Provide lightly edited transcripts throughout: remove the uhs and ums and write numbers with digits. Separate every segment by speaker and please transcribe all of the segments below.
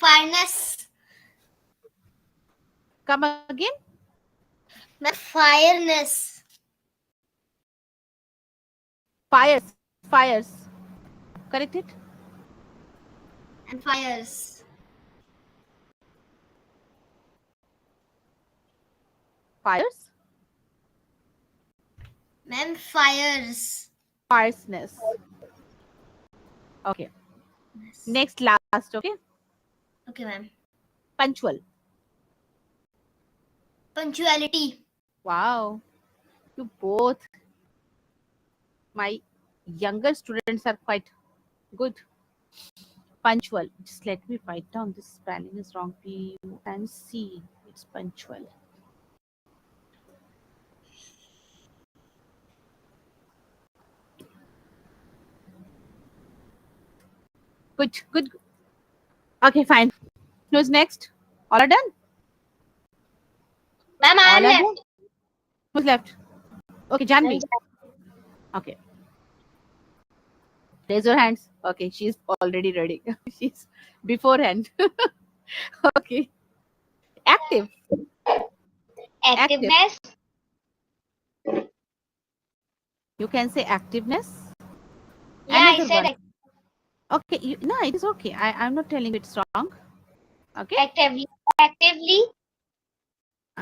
Speaker 1: Fireness.
Speaker 2: Come again.
Speaker 1: Ma'am, fireness.
Speaker 2: Fires. Correct it.
Speaker 1: And fires.
Speaker 2: Fires.
Speaker 1: Ma'am, fires.
Speaker 2: Fierceness. Okay. Next, last. Okay.
Speaker 1: Okay, ma'am.
Speaker 2: Punctual.
Speaker 1: Punctuality.
Speaker 2: Wow. You both, my younger students, are quite good. Punctual. Just let me write down. This spelling is wrong. P-U-N-C. It's punctual. Good. Okay, fine. Who's next? All are done?
Speaker 1: Ma'am, I am
Speaker 2: All are
Speaker 1: left.
Speaker 2: done? Who's left? Okay, Janvi. Okay. Raise your hands. Okay, she's already ready. She's beforehand. Okay. Active. Active.
Speaker 1: Activeness.
Speaker 2: You can say activeness.
Speaker 1: Yeah, I
Speaker 2: Another
Speaker 1: said
Speaker 2: one. Okay, no, it is okay. I'm not telling you it's wrong. Okay.
Speaker 1: actively. Actively.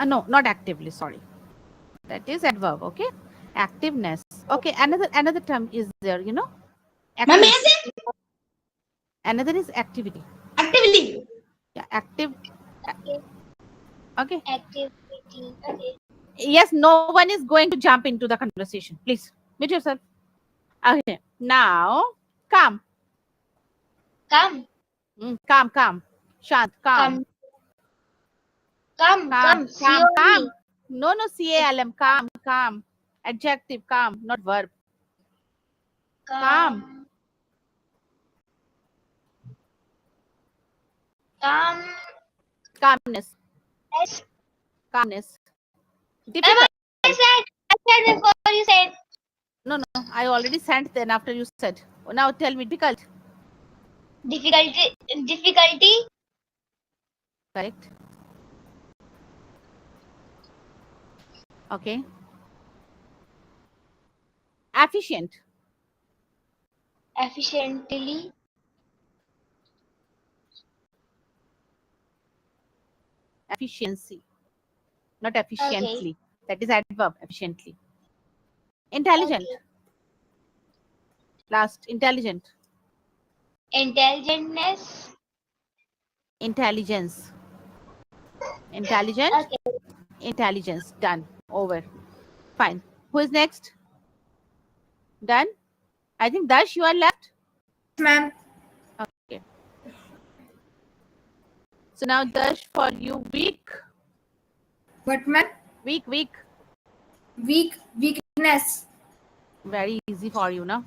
Speaker 2: No, not actively. Sorry, that is adverb. Okay. Activeness. Okay. Another term is there.
Speaker 1: Ma'am,
Speaker 2: Active.
Speaker 1: is it?
Speaker 2: Another is activity.
Speaker 1: Actively.
Speaker 2: Yeah, active. Okay.
Speaker 1: Activity. Okay.
Speaker 2: Yes, no one is going to jump into the conversation. Please mute yourself. Okay. Now, calm.
Speaker 1: Come.
Speaker 2: Calm. Shant, calm.
Speaker 1: Come.
Speaker 2: Calm.
Speaker 1: C-O-M-E.
Speaker 2: No, CALM. Calm. Adjective, calm, not verb. Calm.
Speaker 1: Come. Come.
Speaker 2: Calmness.
Speaker 1: Yes.
Speaker 2: Calmness.
Speaker 1: Ma'am,
Speaker 2: Difficult.
Speaker 1: I said before you said.
Speaker 2: No. I already sent then after you said. Now tell me, difficult.
Speaker 1: Difficulty.
Speaker 2: Correct. Okay. Efficient.
Speaker 1: Efficiently.
Speaker 2: Efficiency. Not
Speaker 1: Okay.
Speaker 2: efficiently. That is adverb, efficiently. Intelligent.
Speaker 1: Okay.
Speaker 2: Last, intelligent.
Speaker 1: Intelligentness.
Speaker 2: Intelligence. Intelligent.
Speaker 1: Okay.
Speaker 2: Intelligence. Done. Over. Fine. Who is next? Done. I think Dash, you are left.
Speaker 1: Ma'am.
Speaker 2: Okay. So now Dash, for you, weak.
Speaker 1: What, ma'am?
Speaker 2: Weak.
Speaker 1: Weakness.
Speaker 2: Very easy for you now.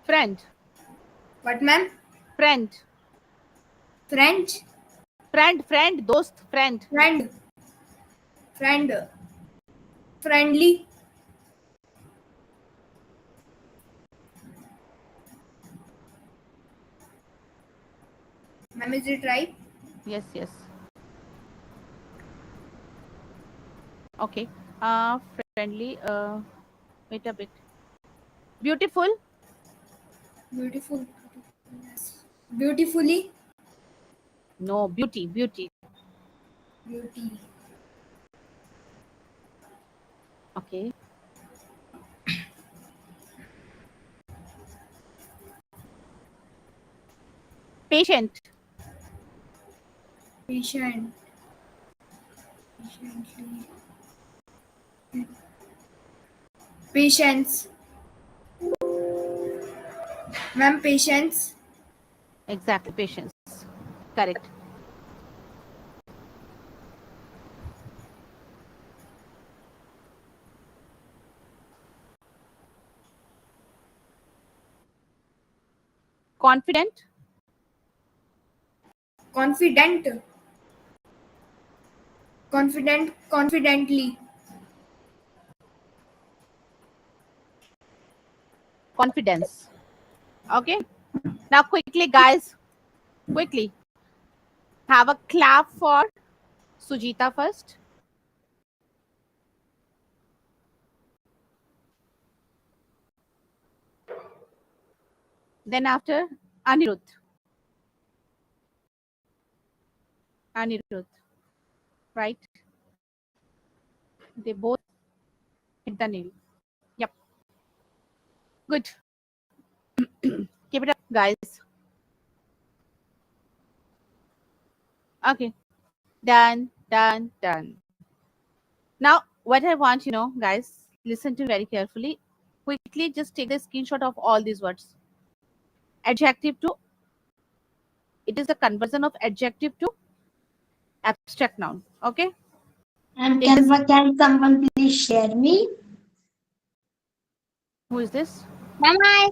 Speaker 2: Friend.
Speaker 1: What, ma'am?
Speaker 2: Friend.
Speaker 1: French.
Speaker 2: Friend. Dost. Friend.
Speaker 1: Friend. Friendly. Ma'am, is it right?
Speaker 2: Yes. Okay. Friendly. Wait a bit. Beautiful.
Speaker 1: Beautiful. Beautifully.
Speaker 2: No, beauty.
Speaker 1: Beauty.
Speaker 2: Okay. Patient.
Speaker 1: Patient. Patiently. Patience. Ma'am, patience.
Speaker 2: Exactly. Patience. Correct. Confident.
Speaker 1: Confident. Confidently.
Speaker 2: confidence. Okay. Now, quickly, guys, quickly have a clap for Sujita first. Then after Anirudh. Anirudh, right? They both hit the nail. Yep. Good. Keep it up, guys. Okay. Done, done, done. Now, what I want, guys, listen to very carefully. Quickly, just take the screenshot of all these words. Adjective to, it is the conversion of adjective to abstract noun. Okay.
Speaker 3: And
Speaker 2: Take this.
Speaker 3: can someone please share me?
Speaker 2: Who is this?
Speaker 1: Ma'am, I.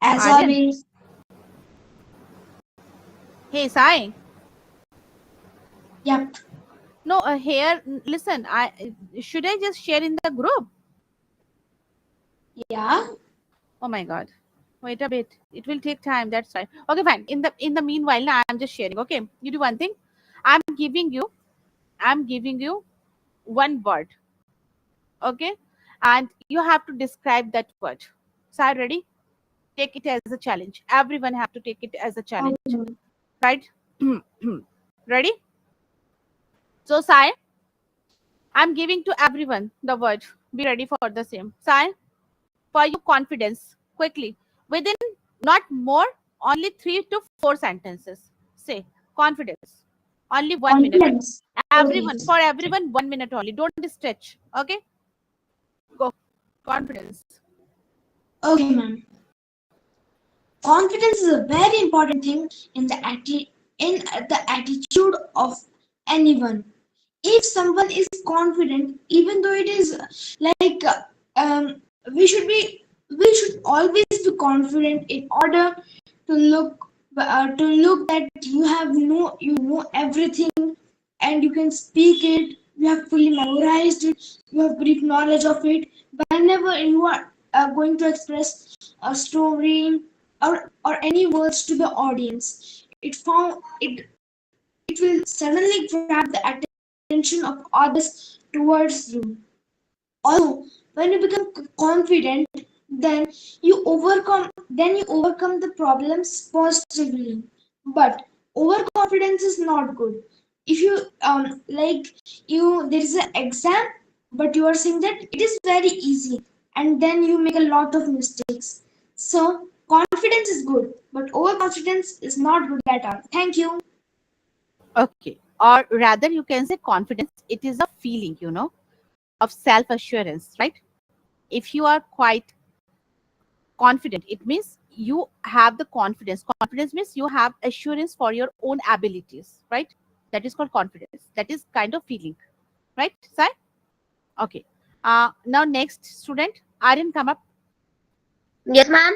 Speaker 3: As
Speaker 2: Aryan.
Speaker 3: always.
Speaker 2: Hey, Sai.
Speaker 3: Yep.
Speaker 2: No, here, listen. Should I just share in the group?
Speaker 3: Yeah.
Speaker 2: Oh my God. Wait a bit. It will take time. That's right. Okay, fine. In the meanwhile, now I'm just sharing. Okay. You do one thing. I'm giving you, I'm giving you one word. Okay. And you have to describe that word. So are you ready? Take it as a challenge. Everyone have to take it as a challenge.
Speaker 3: Okay.
Speaker 2: Right? Ready? So Sai, I'm giving to everyone the word. Be ready for the same. Sai, for you confidence quickly within not more, only 3 to 4 sentences. Say confidence, only 1 minute.
Speaker 3: Confidence. Okay.
Speaker 2: Everyone, for everyone, 1 minute only. Don't stretch. Okay, go. Confidence.
Speaker 3: Okay, ma'am. Confidence is a very important thing in the attitude of anyone. If someone is confident, even though it is like we should be, we should always be confident in order to look that you know everything and you can speak it. You have fully memorized it. You have brief knowledge of it. Whenever you are going to express a story or any words to the audience, it will suddenly grab the attention of others towards you. Also, when you become confident, then you overcome the problems positively. But overconfidence is not good. If you like you there is an exam, but you are saying that it is very easy, and then you make a lot of mistakes. So confidence is good, but overconfidence is not good at all. Thank you.
Speaker 2: Okay, or rather, you can say confidence. It is a feeling, of self assurance, right? If you are quite confident, it means you have the confidence. Confidence means you have assurance for your own abilities, right? That is called confidence. That is kind of feeling, right, Sai? Okay. Now next student, Aryan, come up.
Speaker 1: Yes, ma'am.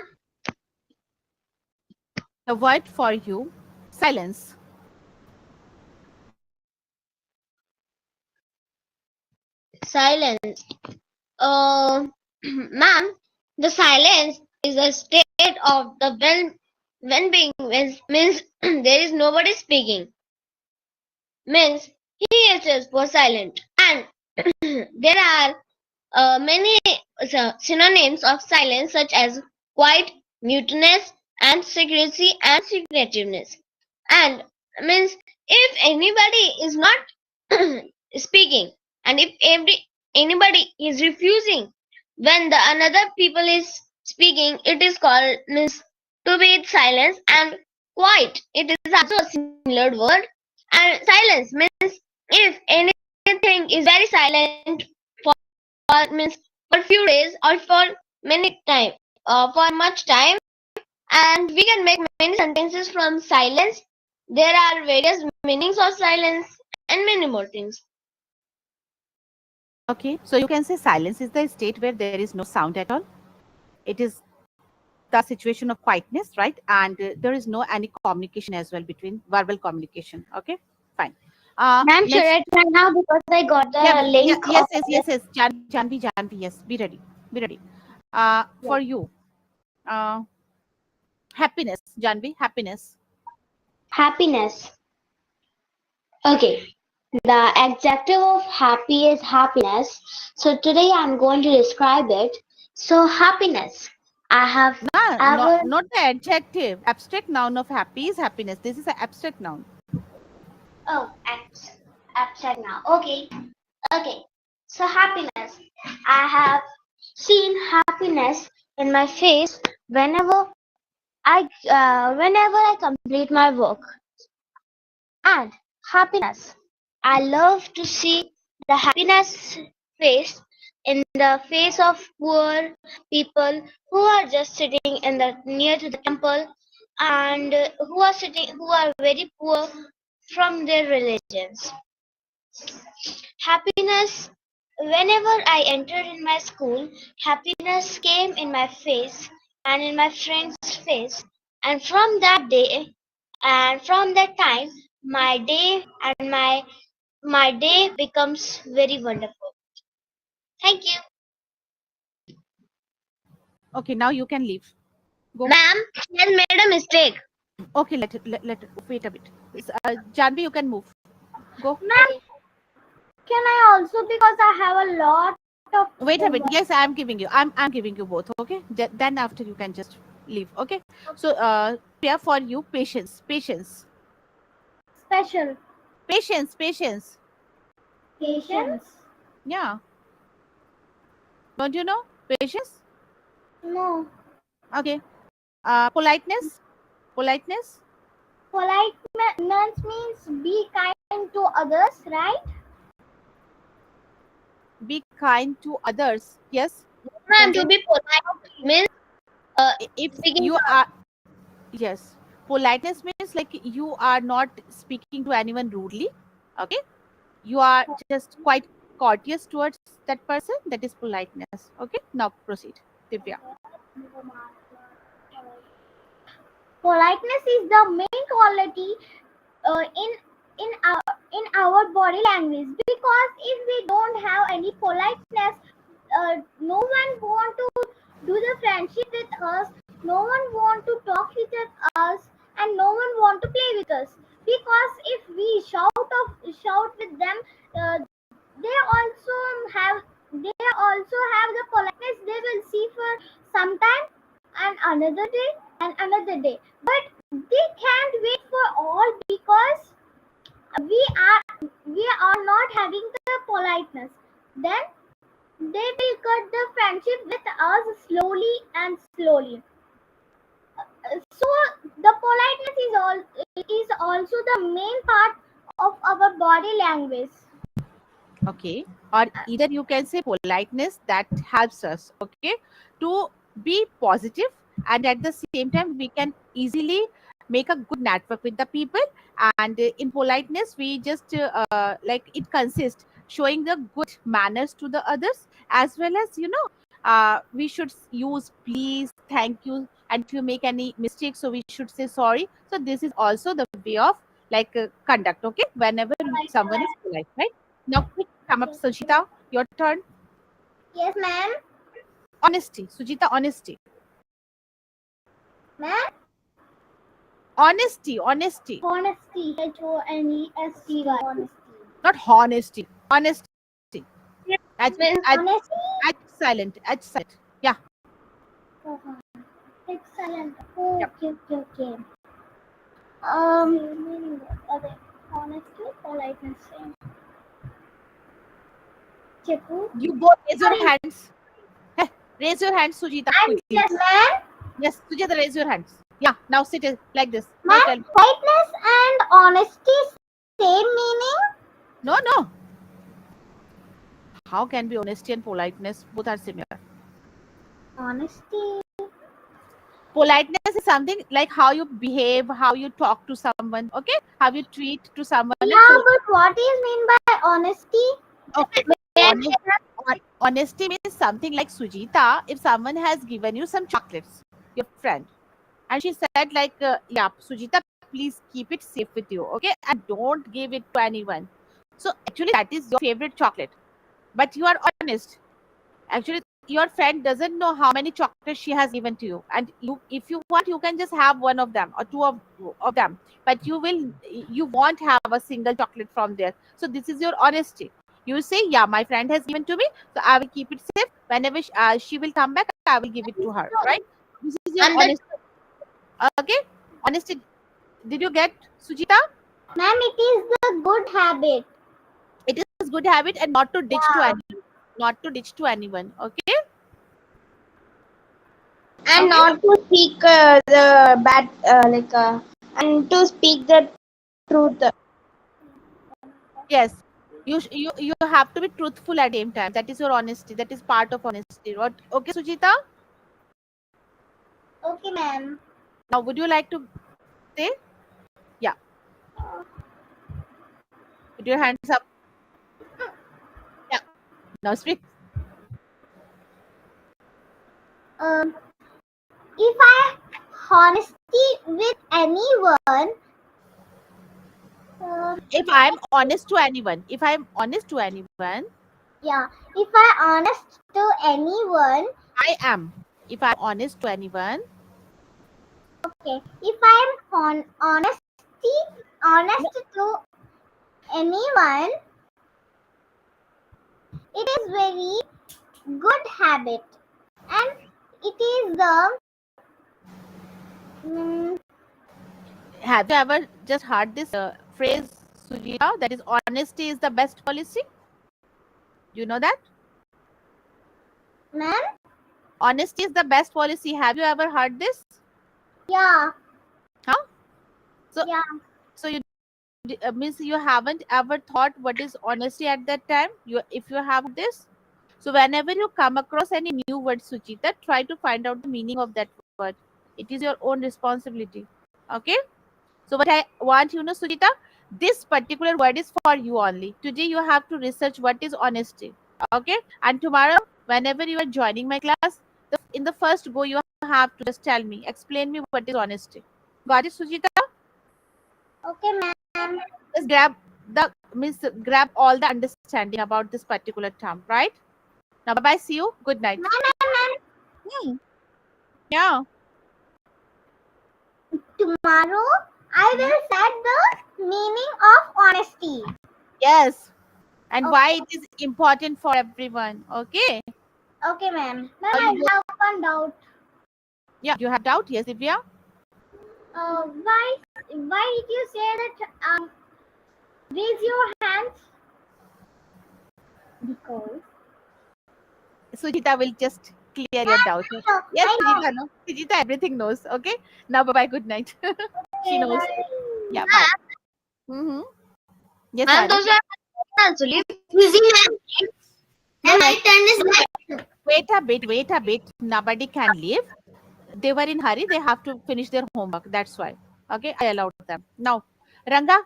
Speaker 2: The word for you, silence.
Speaker 1: Silence. Ma'am, the silence is a state of the well-being means there is nobody speaking. Means he is just for silent. And there are many synonyms of silence such as quiet, muteness, and secrecy and secretiveness. And means if anybody is not speaking, and if anybody is refusing when the another people is speaking, it is called means to be silence. And quiet, it is also a similar word. And silence means if anything is very silent for means for few days or for many time for much time, and we can make many sentences from silence. There are various meanings of silence and many more things.
Speaker 2: Okay. So you can say silence is the state where there is no sound at all. It is the situation of quietness, right? And there is no any communication as well between verbal communication. Okay. Fine.
Speaker 1: Ma'am, should
Speaker 2: Next.
Speaker 1: I try now because I got
Speaker 2: Yeah,
Speaker 1: the
Speaker 2: yeah,
Speaker 1: link
Speaker 2: yes,
Speaker 1: of
Speaker 2: yes, yes, yes. Janvi, Janvi, yes. Be ready. Be ready. For you, uh, happiness, Janvi, happiness.
Speaker 1: Happiness. Okay. The adjective of happy is happiness. So today I'm going to describe it. So happiness. I have
Speaker 2: Nah,
Speaker 1: ever
Speaker 2: not the adjective. Abstract noun of happy is happiness. This is an abstract noun.
Speaker 1: oh abstract now. Okay. Okay. So happiness. I have seen happiness in my face whenever I complete my work. And happiness. I love to see the happiness face in the face of poor people who are just sitting in the near to the temple and who are very poor from their religions. Happiness. Whenever I entered in my school, happiness came in my face and in my friend's face, and from that time, my day and my day becomes very wonderful. Thank you.
Speaker 2: Okay, now you can leave. Go.
Speaker 1: Ma'am, she has made a mistake.
Speaker 2: Okay, let wait a bit. Janvi, you can move. Go.
Speaker 3: Ma'am, can I also, because I have a lot of
Speaker 2: Wait a bit.
Speaker 3: homework.
Speaker 2: Yes, I'm giving you. I'm giving you both. Okay. Then after you can just leave. Okay. So Priya, for you, patience, patience,
Speaker 3: Special.
Speaker 2: patience, patience.
Speaker 3: Patience?
Speaker 2: Yeah. Don't you know patience?
Speaker 3: No.
Speaker 2: Okay. Politeness, politeness.
Speaker 3: Politeness means be kind to others, right?
Speaker 2: Be kind to others. Yes. You
Speaker 1: Ma'am,
Speaker 2: can
Speaker 1: to
Speaker 2: say
Speaker 1: be polite means uh,
Speaker 2: if
Speaker 1: speaking
Speaker 2: you are. Yes. Politeness means like you are not speaking to anyone rudely. Okay. You are just quite courteous towards that person. That is politeness. Okay. Now proceed, Divya.
Speaker 3: Politeness is the main quality in our body language, because if we don't have any politeness, no one want to do the friendship with us, no one want to talk with us, and no one want to play with us, because if we shout with them, uh, they also have the politeness. They will see for some time and another day, but they can't wait for all, because we are not having the politeness. Then they will cut the friendship with us slowly and slowly. So the politeness is also the main part of our body language.
Speaker 2: Okay. Or either you can say politeness that helps us. Okay. To be positive, and at the same time we can easily make a good network with the people. And in politeness we just like it consists showing the good manners to the others, as well as we should use please, thank you, and if you make any mistake, so we should say sorry. So this is also the way of like conduct. Okay, whenever someone is polite, right? Now quick come up, Sujita, your turn.
Speaker 3: Yes, ma'am.
Speaker 2: Honesty, Sujita, honesty.
Speaker 3: Ma'am.
Speaker 2: Honesty, honesty.
Speaker 3: Honesty. Honesty.
Speaker 2: Not honesty. Honesty.
Speaker 1: means
Speaker 3: Honesty.
Speaker 2: Silent. Yeah.
Speaker 3: Excellent.
Speaker 2: Yep.
Speaker 3: Okay. अरे, honesty, politeness, same. Cheku.
Speaker 2: You both raise your hands. Hey, raise your hands, Sujita,
Speaker 3: I'm
Speaker 2: quickly.
Speaker 3: yes, man.
Speaker 2: Yes, Sujita, raise your hands. Yeah, now sit like this. Now
Speaker 3: Man,
Speaker 2: tell me.
Speaker 3: politeness and honesty same meaning.
Speaker 2: No. How can be honesty and politeness? Both are similar.
Speaker 3: Honesty.
Speaker 2: Politeness is something like how you behave, how you talk to someone, okay? How you treat to someone. And
Speaker 3: Yeah, but what is mean by honesty?
Speaker 2: okay, honest, honesty means something like Sujita. If someone has given you some chocolates, your friend, and she said like, yeah, Sujita, please keep it safe with you, okay? And don't give it to anyone. So actually, that is your favorite chocolate, but you are honest. Actually, your friend doesn't know how many chocolates she has given to you, and you, if you want, you can just have one of them or two of them, but you won't have a single chocolate from there. So this is your honesty. You say, yeah, my friend has given to me, so I will keep it safe. Whenever she will come back, I will give it to her, right? This is your
Speaker 1: And the
Speaker 2: honesty. Okay, honesty. Did you get, Sujita?
Speaker 1: ma'am, it is the good habit.
Speaker 2: It is good habit, and not to ditch to
Speaker 1: Yeah.
Speaker 2: anyone. Not to ditch to anyone. Okay.
Speaker 1: And
Speaker 2: Okay.
Speaker 1: not to speak the bad, and to speak the truth.
Speaker 2: Yes. You have to be truthful at the same time. That is your honesty. That is part of honesty. What? Okay, Sujita.
Speaker 1: Okay, ma'am.
Speaker 2: Now, would you like to say? Yeah. Put your hands up. Yeah. Now speak.
Speaker 1: If I honesty with anyone,
Speaker 2: If I'm honest to anyone, if I'm honest to anyone,
Speaker 1: yeah, if I honest to anyone,
Speaker 2: I am. If I'm honest to anyone,
Speaker 1: okay, if I'm honest
Speaker 2: no,
Speaker 1: to anyone, it is very good habit, and it is the mm,
Speaker 2: have you ever just heard this phrase, Sujita? That is, honesty is the best policy. You know that?
Speaker 1: ma'am,
Speaker 2: Honesty is the best policy. Have you ever heard this?
Speaker 1: yeah,
Speaker 2: Huh? So,
Speaker 1: yeah,
Speaker 2: so you means you haven't ever thought what is honesty at that time. You, if you have this, so whenever you come across any new word, Suchita, try to find out the meaning of that word. It is your own responsibility. Okay. So what I want you to know, Sujita, this particular word is for you only. Today you have to research what is honesty. Okay. And tomorrow, whenever you are joining my class, in the first go, you have to just tell me, explain me what is honesty. Got it, Sujita?
Speaker 1: okay, ma'am.
Speaker 2: Just grab all the understanding about this particular term, right? Now, bye bye. See you. Good night.
Speaker 1: Ma'am,
Speaker 2: Hmm. Yeah.
Speaker 1: tomorrow I will set the meaning of honesty.
Speaker 2: Yes. And why
Speaker 1: Okay,
Speaker 2: it is important for everyone. Okay.
Speaker 1: okay, ma'am. Ma'am,
Speaker 2: Now
Speaker 1: I
Speaker 2: you go.
Speaker 1: have one doubt.
Speaker 2: Yeah. You have doubt? Yes, Divya.
Speaker 1: Why did you say that? Raise your hands. Because
Speaker 2: Sujita will just clear your doubt. Yes,
Speaker 1: I know.
Speaker 2: Sujita, no. Sujita, everything knows. Okay. Now, bye bye. Good night. She
Speaker 1: Okay,
Speaker 2: knows.
Speaker 1: bye.
Speaker 2: Yeah. Bye. Mm-hmm. Yes,
Speaker 1: Ma'am,
Speaker 2: Anand.
Speaker 1: those are also leave. Using ma'am.
Speaker 2: No,
Speaker 1: And
Speaker 2: no.
Speaker 1: my turn is back.
Speaker 2: Wait a bit. Wait a bit. Nobody can leave. They were in hurry. They have to finish their homework. That's why. Okay. I allowed them. Now, Ranga,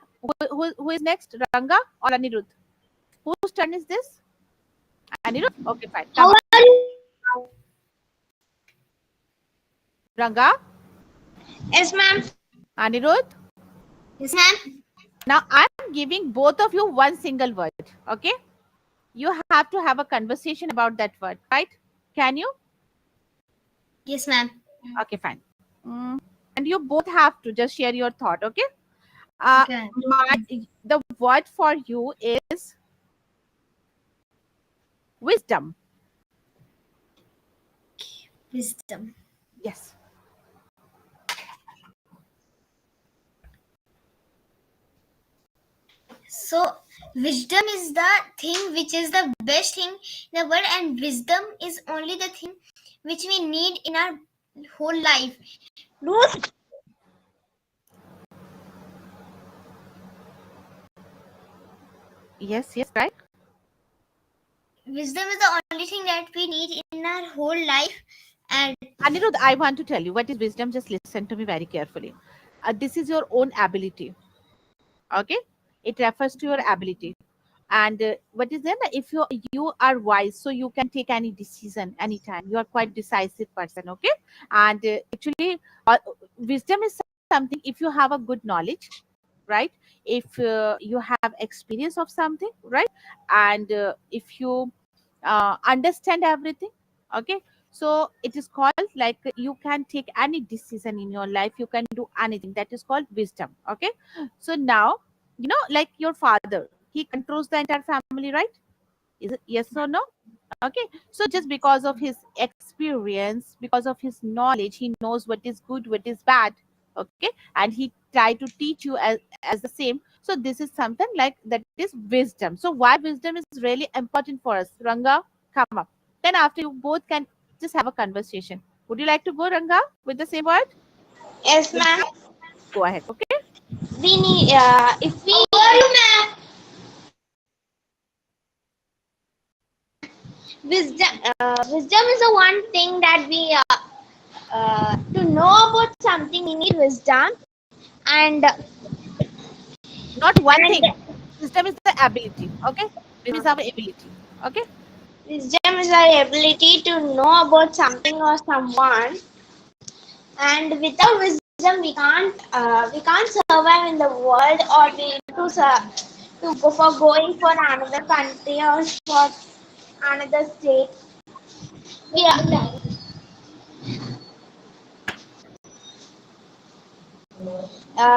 Speaker 2: who is next? Ranga or Anirudh? Whose turn is this? Anirudh? Okay, fine.
Speaker 1: How
Speaker 2: Come up.
Speaker 1: are you?
Speaker 2: Ranga,
Speaker 1: Yes, ma'am.
Speaker 2: Anirudh.
Speaker 1: Yes, ma'am.
Speaker 2: Now I'm giving both of you one single word. Okay. You have to have a conversation about that word, right? Can you?
Speaker 1: Yes, ma'am.
Speaker 2: Okay, fine. Mm, and you both have to just share your thought. Okay. Uh,
Speaker 1: Okay.
Speaker 2: the word for you is wisdom.
Speaker 1: Wisdom.
Speaker 2: Yes.
Speaker 1: So, wisdom is the thing which is the best thing in the world, and wisdom is only the thing which we need in our whole life.
Speaker 2: Yes. Yes. Right.
Speaker 1: Wisdom is the only thing that we need in our whole life, and
Speaker 2: Anirudh, I want to tell you what is wisdom. Just listen to me very carefully. This is your own ability. Okay. It refers to your ability. And what is then, if you are wise, so you can take any decision anytime. You are quite decisive person. Okay. And actually, wisdom is something, if you have a good knowledge, right? If you have experience of something, right? And if you understand everything, Okay, so it is called like you can take any decision in your life, you can do anything. That is called wisdom. Okay, so now, like your father, he controls the entire family, right? Is it yes or no? Okay, so just because of his experience, because of his knowledge, he knows what is good, what is bad. Okay, and he try to teach you as the same. So this is something like that is wisdom. So why wisdom is really important for us? Ranga, come up. Then after you both can just have a conversation. Would you like to go, Ranga, with the same word?
Speaker 1: Yes,
Speaker 2: Would
Speaker 1: ma'am.
Speaker 2: go ahead. Okay.
Speaker 1: We need if we wisdom. Wisdom is the one thing that we to know about something. We need wisdom,
Speaker 2: Not one
Speaker 1: and
Speaker 2: thing. Wisdom is the ability. Okay. Wisdom is our ability. Okay.
Speaker 1: wisdom is our ability to know about something or someone. And without wisdom, we can't survive in the world, or we to go for going for another country or for another state. Yeah,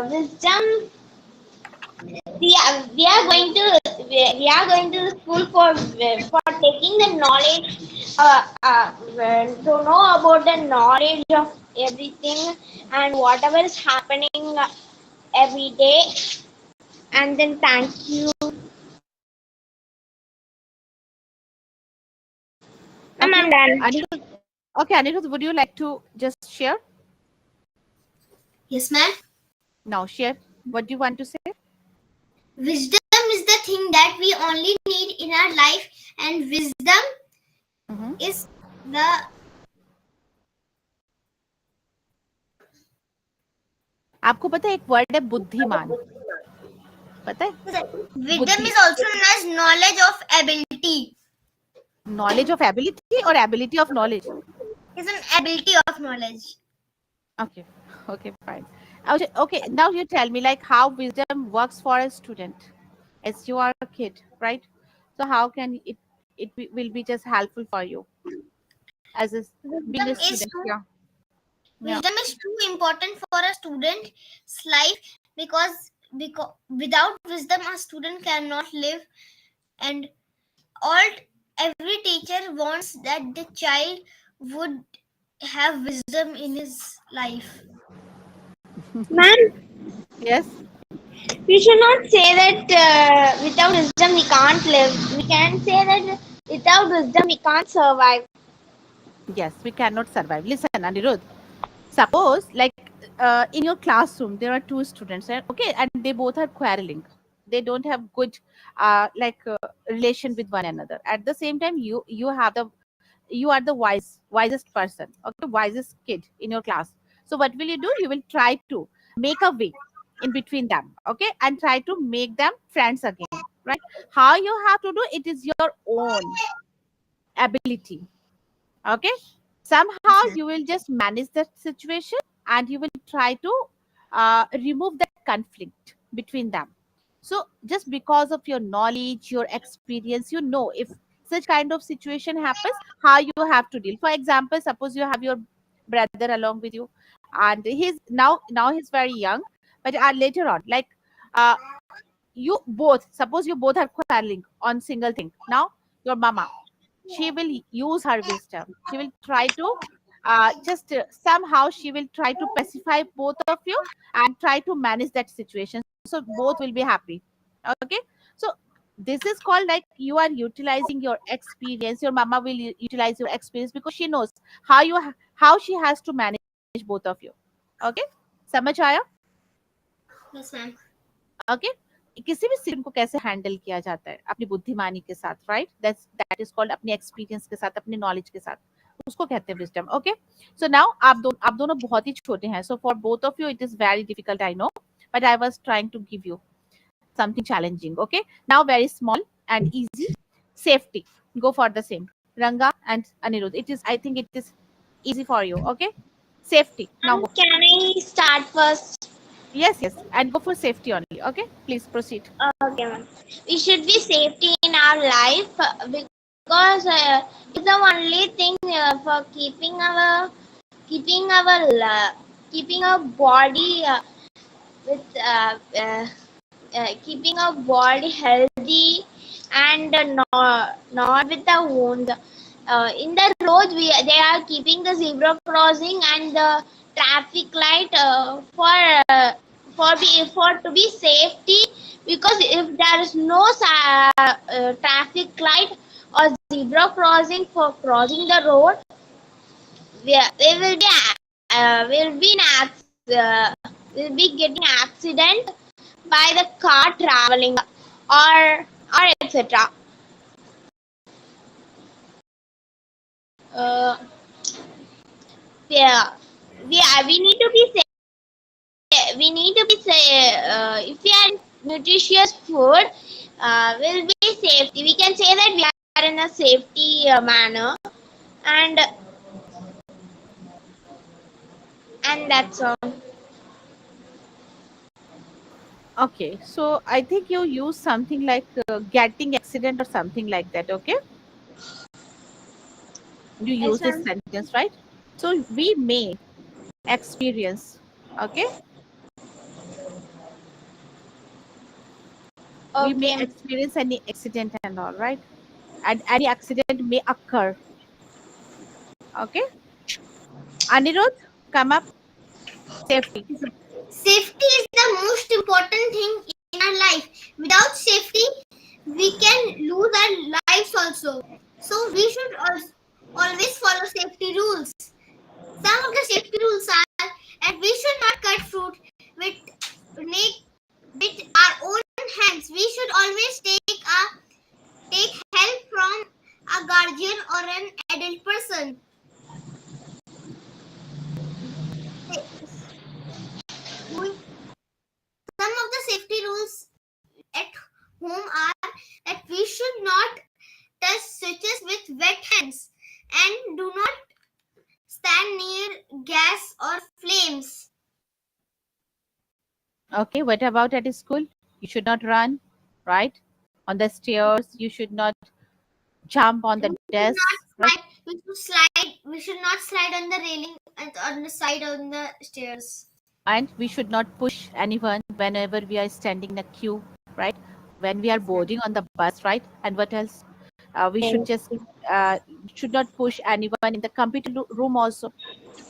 Speaker 1: wisdom. We are going to school for taking the knowledge, to know about the knowledge of everything and whatever is happening every day. And then thank you. I'm
Speaker 2: Okay.
Speaker 1: done.
Speaker 2: Anirudh, okay, Anirudh, would you like to just share?
Speaker 3: Yes, ma'am.
Speaker 2: Now share. What do you want to say?
Speaker 3: Wisdom is the thing that we only need in our life, and wisdom
Speaker 2: Mm-hmm.
Speaker 3: is the
Speaker 2: आपको पता है एक word है बुद्धिमान, पता है?
Speaker 3: wisdom
Speaker 2: बुद्धि,
Speaker 3: is also known as knowledge of ability.
Speaker 2: knowledge of ability or ability of knowledge.
Speaker 3: Is an ability of knowledge.
Speaker 2: Okay, okay, fine. Okay, now you tell me like how wisdom works for a student. As you are a kid, right? So how can it will be just helpful for you as a, being
Speaker 3: Wisdom
Speaker 2: a
Speaker 3: is
Speaker 2: student?
Speaker 3: too
Speaker 2: Yeah, yeah.
Speaker 3: wisdom is too important for a student's life, because without wisdom a student cannot live. And all every teacher wants that the child would have wisdom in his life.
Speaker 1: Ma'am,
Speaker 2: Yes.
Speaker 1: we should not say that without wisdom we can't live. We can say that without wisdom we can't survive.
Speaker 2: Yes, we cannot survive. Listen, Anirudh. Suppose, like in your classroom, there are two students, okay, and they both are quarreling. They don't have good, relation with one another. At the same time, you are the wisest person, okay, wisest kid in your class. So what will you do? You will try to make a way in between them, okay, and try to make them friends again, right? How you have to do it is your own ability. Okay, somehow you will just manage that situation and you will try to remove that conflict between them. So just because of your knowledge, your experience, you know if such kind of situation happens, how you have to deal. For example, suppose you have your brother along with you, and he's now he's very young, but later on, like, uh, you both, suppose you both are quarreling on single thing. Now your mama, she will use her wisdom. She will try to just somehow she will try to pacify both of you and try to manage that situation, so both will be happy. Okay, so this is called like you are utilizing your experience. Your mama will utilize your experience because she knows how she has to manage both of you. Okay, समझ आया?
Speaker 3: Yes, ma'am.
Speaker 2: Okay, किसी भी situation को कैसे handle किया जाता है अपनी बुद्धिमानी के साथ, राइट? दैट इज कॉल्ड अपने एक्सपीरियंस के साथ, अपने नॉलेज के साथ, उसको कहते हैं विजडम. ओके, सो नाउ आप दोनों बहुत ही छोटे हैं, so for both of you it is very difficult, I know, but I was trying to give you something challenging. Okay, now very small and easy. Safety, go for the same. Ranga and Anirudh, it is, I think it is easy for you. Okay, safety, now go.
Speaker 1: Can I start first?
Speaker 2: Yes, yes, and go for safety only. Okay, please proceed.
Speaker 1: Okay, ma'am. We should be safety in our life, because it's the only thing for keeping our body with keeping our body healthy and not with the wound. In the roads, they are keeping the zebra crossing and the traffic light for to be safety, because if there is no traffic light or zebra crossing for crossing the road, we will be in will be getting accident by the car traveling or etc. Uh, yeah, we need to be if we are nutritious food, will be safety. We can say that we are in a safety manner, and that's all.
Speaker 2: Okay, so I think you use something like getting accident or something like that. Okay, you use
Speaker 1: Yes,
Speaker 2: this
Speaker 1: ma'am.
Speaker 2: sentence, right? So we may experience. Okay, we may
Speaker 1: Okay.
Speaker 2: experience any accident and all, right? And any accident may occur. Okay, Anirudh, come up. Safety.
Speaker 4: Safety is the most important thing in our life. Without safety, we can lose our lives also. So we should always follow safety rules. Some of the safety rules are that we should not cut fruit with with our own hands. We should always take help from a guardian or an adult person. Doing some of the safety rules at home are that we should not touch switches with wet hands and do not stand near gas or flames.
Speaker 2: Okay, what about at school? You should not run, right? On the stairs, you should not jump on the desk, right?
Speaker 4: We should not slide on the railing and on the side on the stairs.
Speaker 2: And we should not push anyone whenever we are standing in a queue, right? When we are
Speaker 4: Yes, ma'am.
Speaker 2: boarding on the bus, right? And what else? We should just uh, should not push anyone in the computer room also.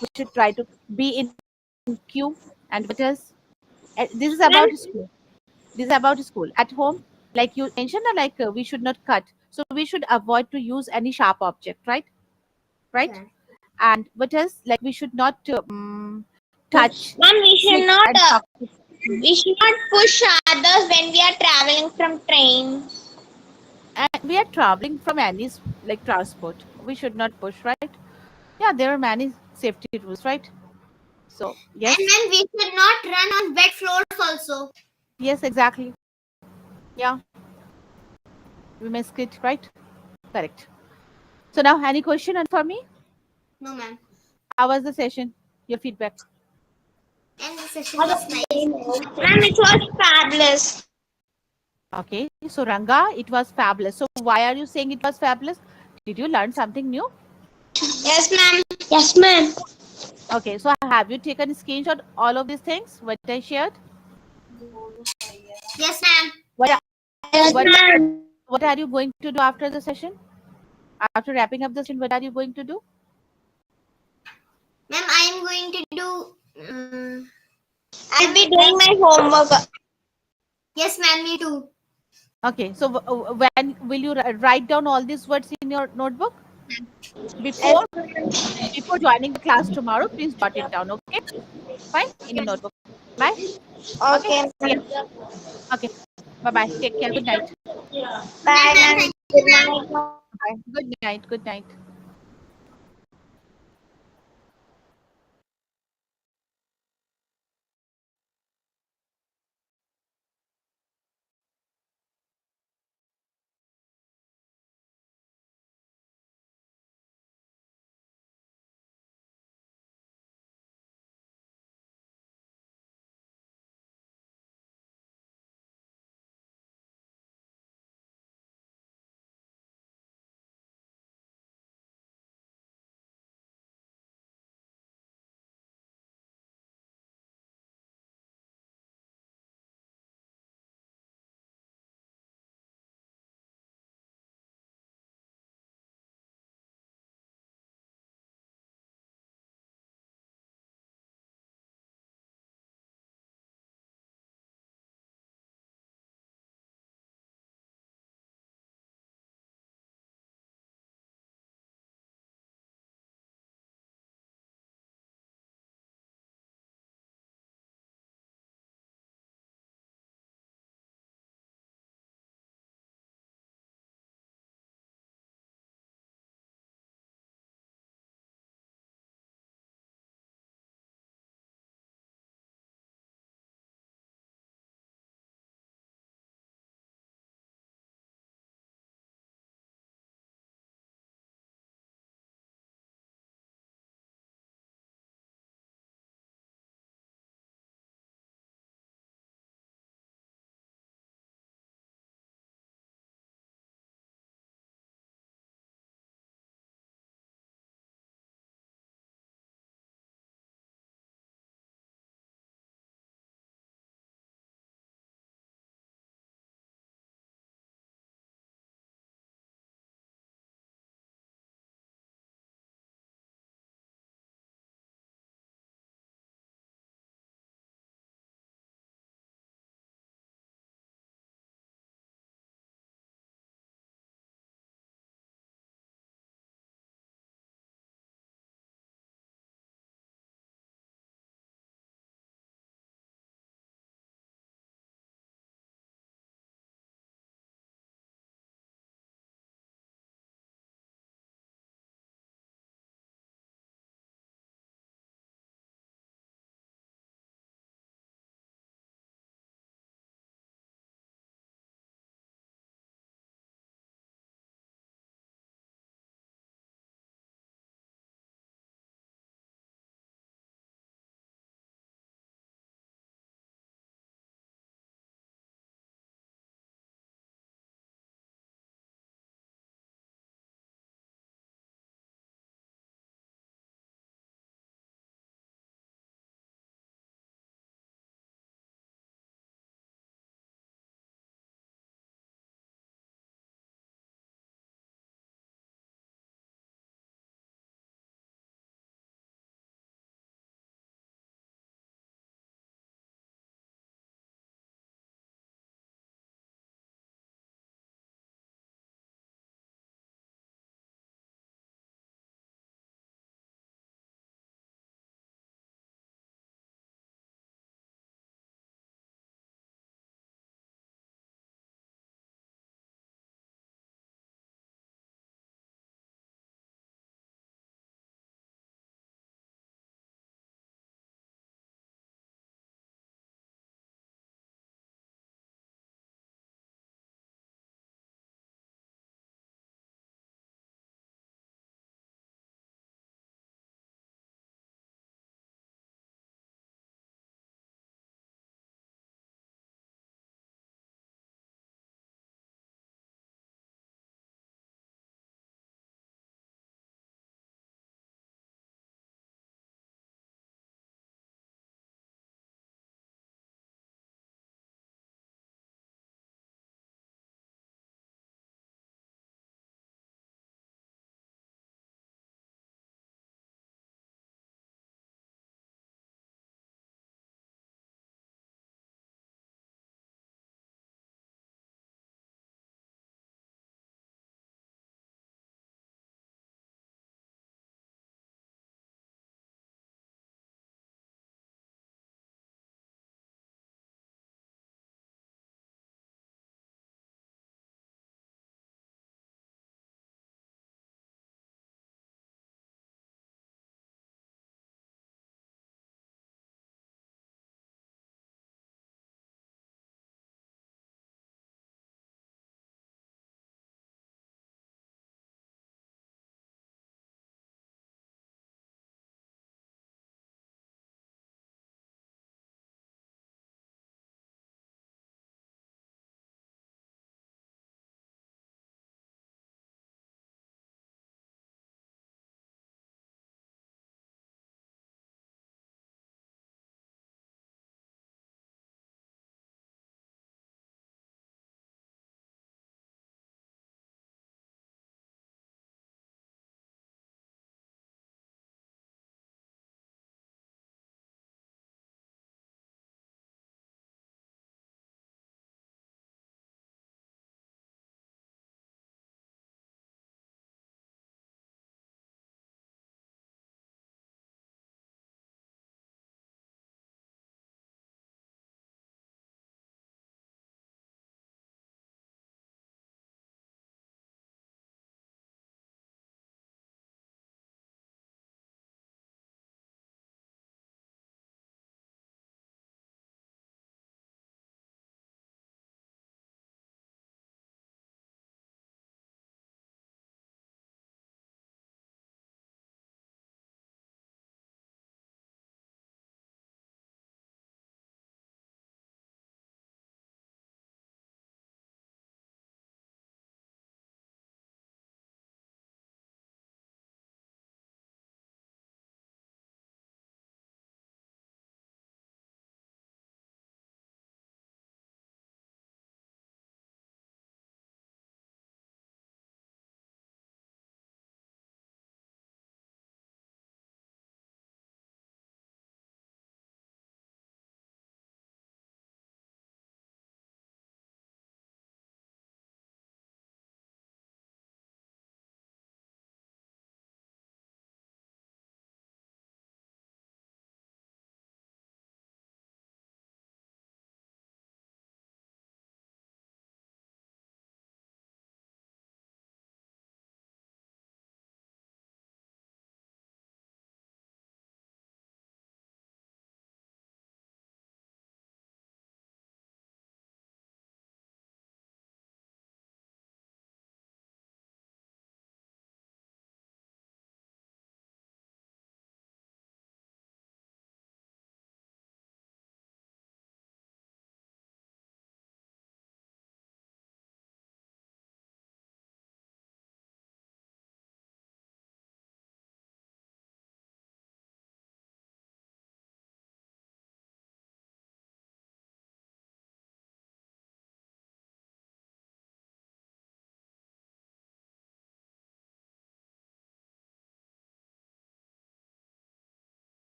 Speaker 2: We should try to be in queue. And what else? This is about
Speaker 1: Ma'am,
Speaker 2: school. This is about school. At home, like you mentioned, like we should not cut. So we should avoid to use any sharp object, right? Right?
Speaker 4: Yes.
Speaker 2: And what else? Like we should not touch,
Speaker 1: ma'am,
Speaker 2: sit and talk. Mhm.
Speaker 1: we should not push others when we are traveling from train.
Speaker 2: And we are traveling from any like transport. We should not push, right? Yeah, there are many safety rules, right? So
Speaker 4: And
Speaker 2: yes,
Speaker 4: then we should not run on wet floors also.
Speaker 2: yes, exactly. Yeah, we missed it, right? Correct. So now, any question for me?
Speaker 4: No, ma'am.
Speaker 2: How was the session? Your feedback?
Speaker 4: And the session was nice.
Speaker 1: Ma'am, it was fabulous.
Speaker 2: Okay, so Ranga, it was fabulous. So why are you saying it was fabulous? Did you learn something new?
Speaker 1: Yes, ma'am. Yes, ma'am.
Speaker 2: Okay, so have you taken a screenshot all of these things what I shared?
Speaker 4: Yes, ma'am.
Speaker 2: What are,
Speaker 1: Yes,
Speaker 2: what
Speaker 1: ma'am.
Speaker 2: what are you going to do after the session? After wrapping up the session, what are you going to do?
Speaker 4: Ma'am, I am going to do.
Speaker 1: I'll be doing my homework.
Speaker 4: Yes, ma'am. Me too.
Speaker 2: Okay, so when will you write down all these words in your notebook?
Speaker 1: Yes,
Speaker 2: Before before joining the class tomorrow, please jot it down. Okay, fine, in your
Speaker 4: Yes.
Speaker 2: notebook. Bye. Okay,
Speaker 1: okay,
Speaker 2: see ya.
Speaker 1: ma'am.
Speaker 2: Okay, bye bye. Take care. Good night.
Speaker 4: Good night,
Speaker 1: Bye,
Speaker 4: ma'am.
Speaker 1: ma'am.
Speaker 4: Thank you,
Speaker 1: Good
Speaker 4: ma'am.
Speaker 1: night.
Speaker 2: Bye. Good night. Good night.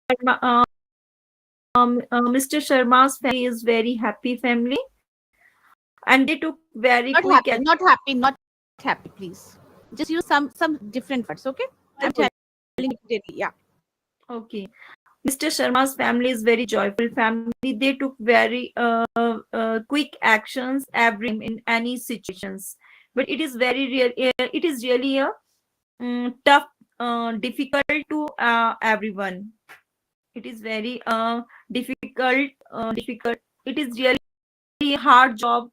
Speaker 5: Mr. Sharma's family is very happy family, and they took very
Speaker 2: Not
Speaker 5: quick
Speaker 2: happy,
Speaker 5: action.
Speaker 2: not happy, not happy, please. Just use some different words, okay? I'm
Speaker 5: Joyful.
Speaker 2: telling you clearly. Yeah.
Speaker 5: Okay. Mr. Sharma's family is very joyful family. They took very quick actions every time in any situations. But it is very real. It is really a tough, difficult to everyone. It is very difficult. It is really a hard job.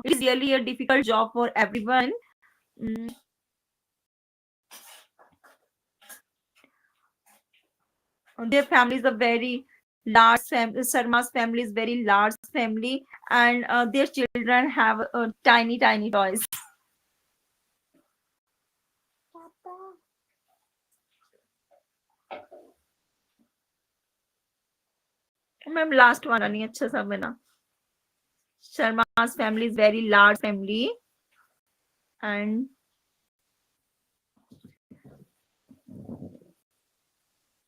Speaker 5: It is really a difficult job for everyone. Mm, their family is a very large family. Sharma's family is very large family, and their children have tiny toys. Ma'am last वाला नहीं अच्छा सा बना. Sharma's family is very large family, and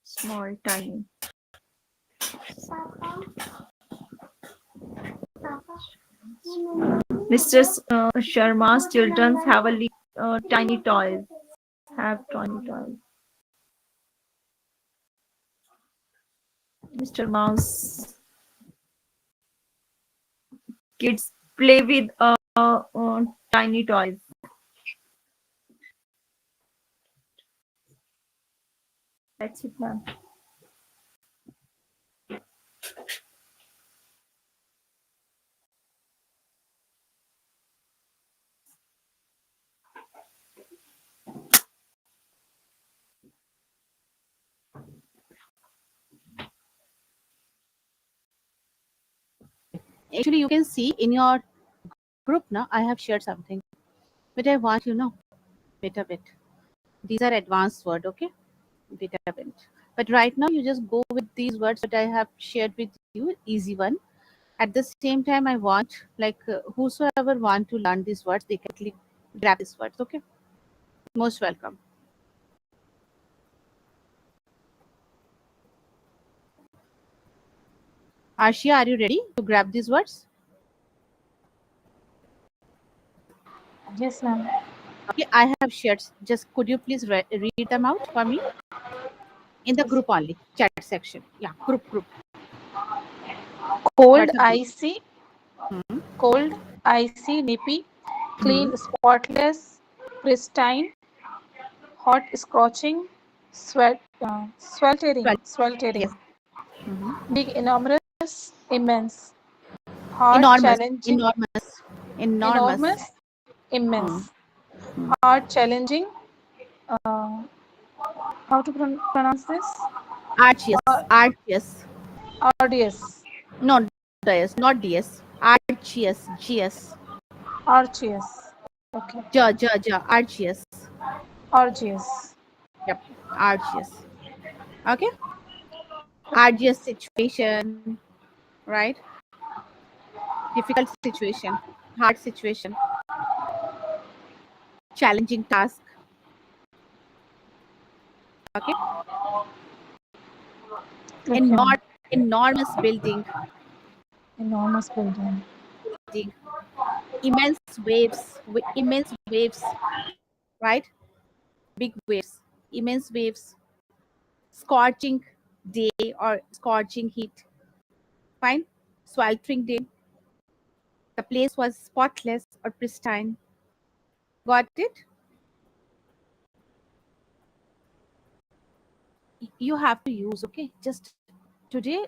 Speaker 5: small tiny. Mr. Sharma's children have a tiny toys. Have tiny toys. Mr. Mouse kids play with tiny toys. That's it, ma'am.
Speaker 2: Actually, you can see in your group now, I have shared something, but I want you know, wait a bit. These are advanced word, okay? Wait a bit. But right now, you just go with these words that I have shared with you, easy one. At the same time, I want like whosoever want to learn these words, they can grab these words, okay? Most welcome. Arshia, are you ready to grab these words?
Speaker 6: Yes, ma'am.
Speaker 2: Okay, I have shared. Just could you please read them out for me in the group only chat section? Yeah, group.
Speaker 6: Cold,
Speaker 2: WhatsApp group.
Speaker 6: icy,
Speaker 2: Hmm.
Speaker 6: cold, icy, nippy,
Speaker 2: Hmm.
Speaker 6: clean, spotless, pristine, hot, scorching, sweltering,
Speaker 2: Well,
Speaker 6: sweltering,
Speaker 2: yes. Hmm.
Speaker 6: big, enormous, immense, hard,
Speaker 2: Enormous,
Speaker 6: challenging,
Speaker 2: enormous, enormous.
Speaker 6: enormous,
Speaker 2: Hmm.
Speaker 6: immense,
Speaker 2: Hmm.
Speaker 6: hard, challenging. Uh, how to pronounce this?
Speaker 2: Archies,
Speaker 6: Ar-
Speaker 2: archies.
Speaker 6: Arduous,
Speaker 2: Not DS, not DS. Archies, GS.
Speaker 6: arduous. Okay,
Speaker 2: Archies.
Speaker 6: arduous.
Speaker 2: Yep, archies. Okay, arduous situation, right? Difficult situation, hard situation, challenging task. Okay,
Speaker 6: Okay, ma'am.
Speaker 2: enormous building,
Speaker 6: Enormous building.
Speaker 2: building, immense waves, immense waves, right? Big waves, immense waves, scorching day or scorching heat. Fine, sweltering day. The place was spotless or pristine. Got it? You have to use, okay? Just today,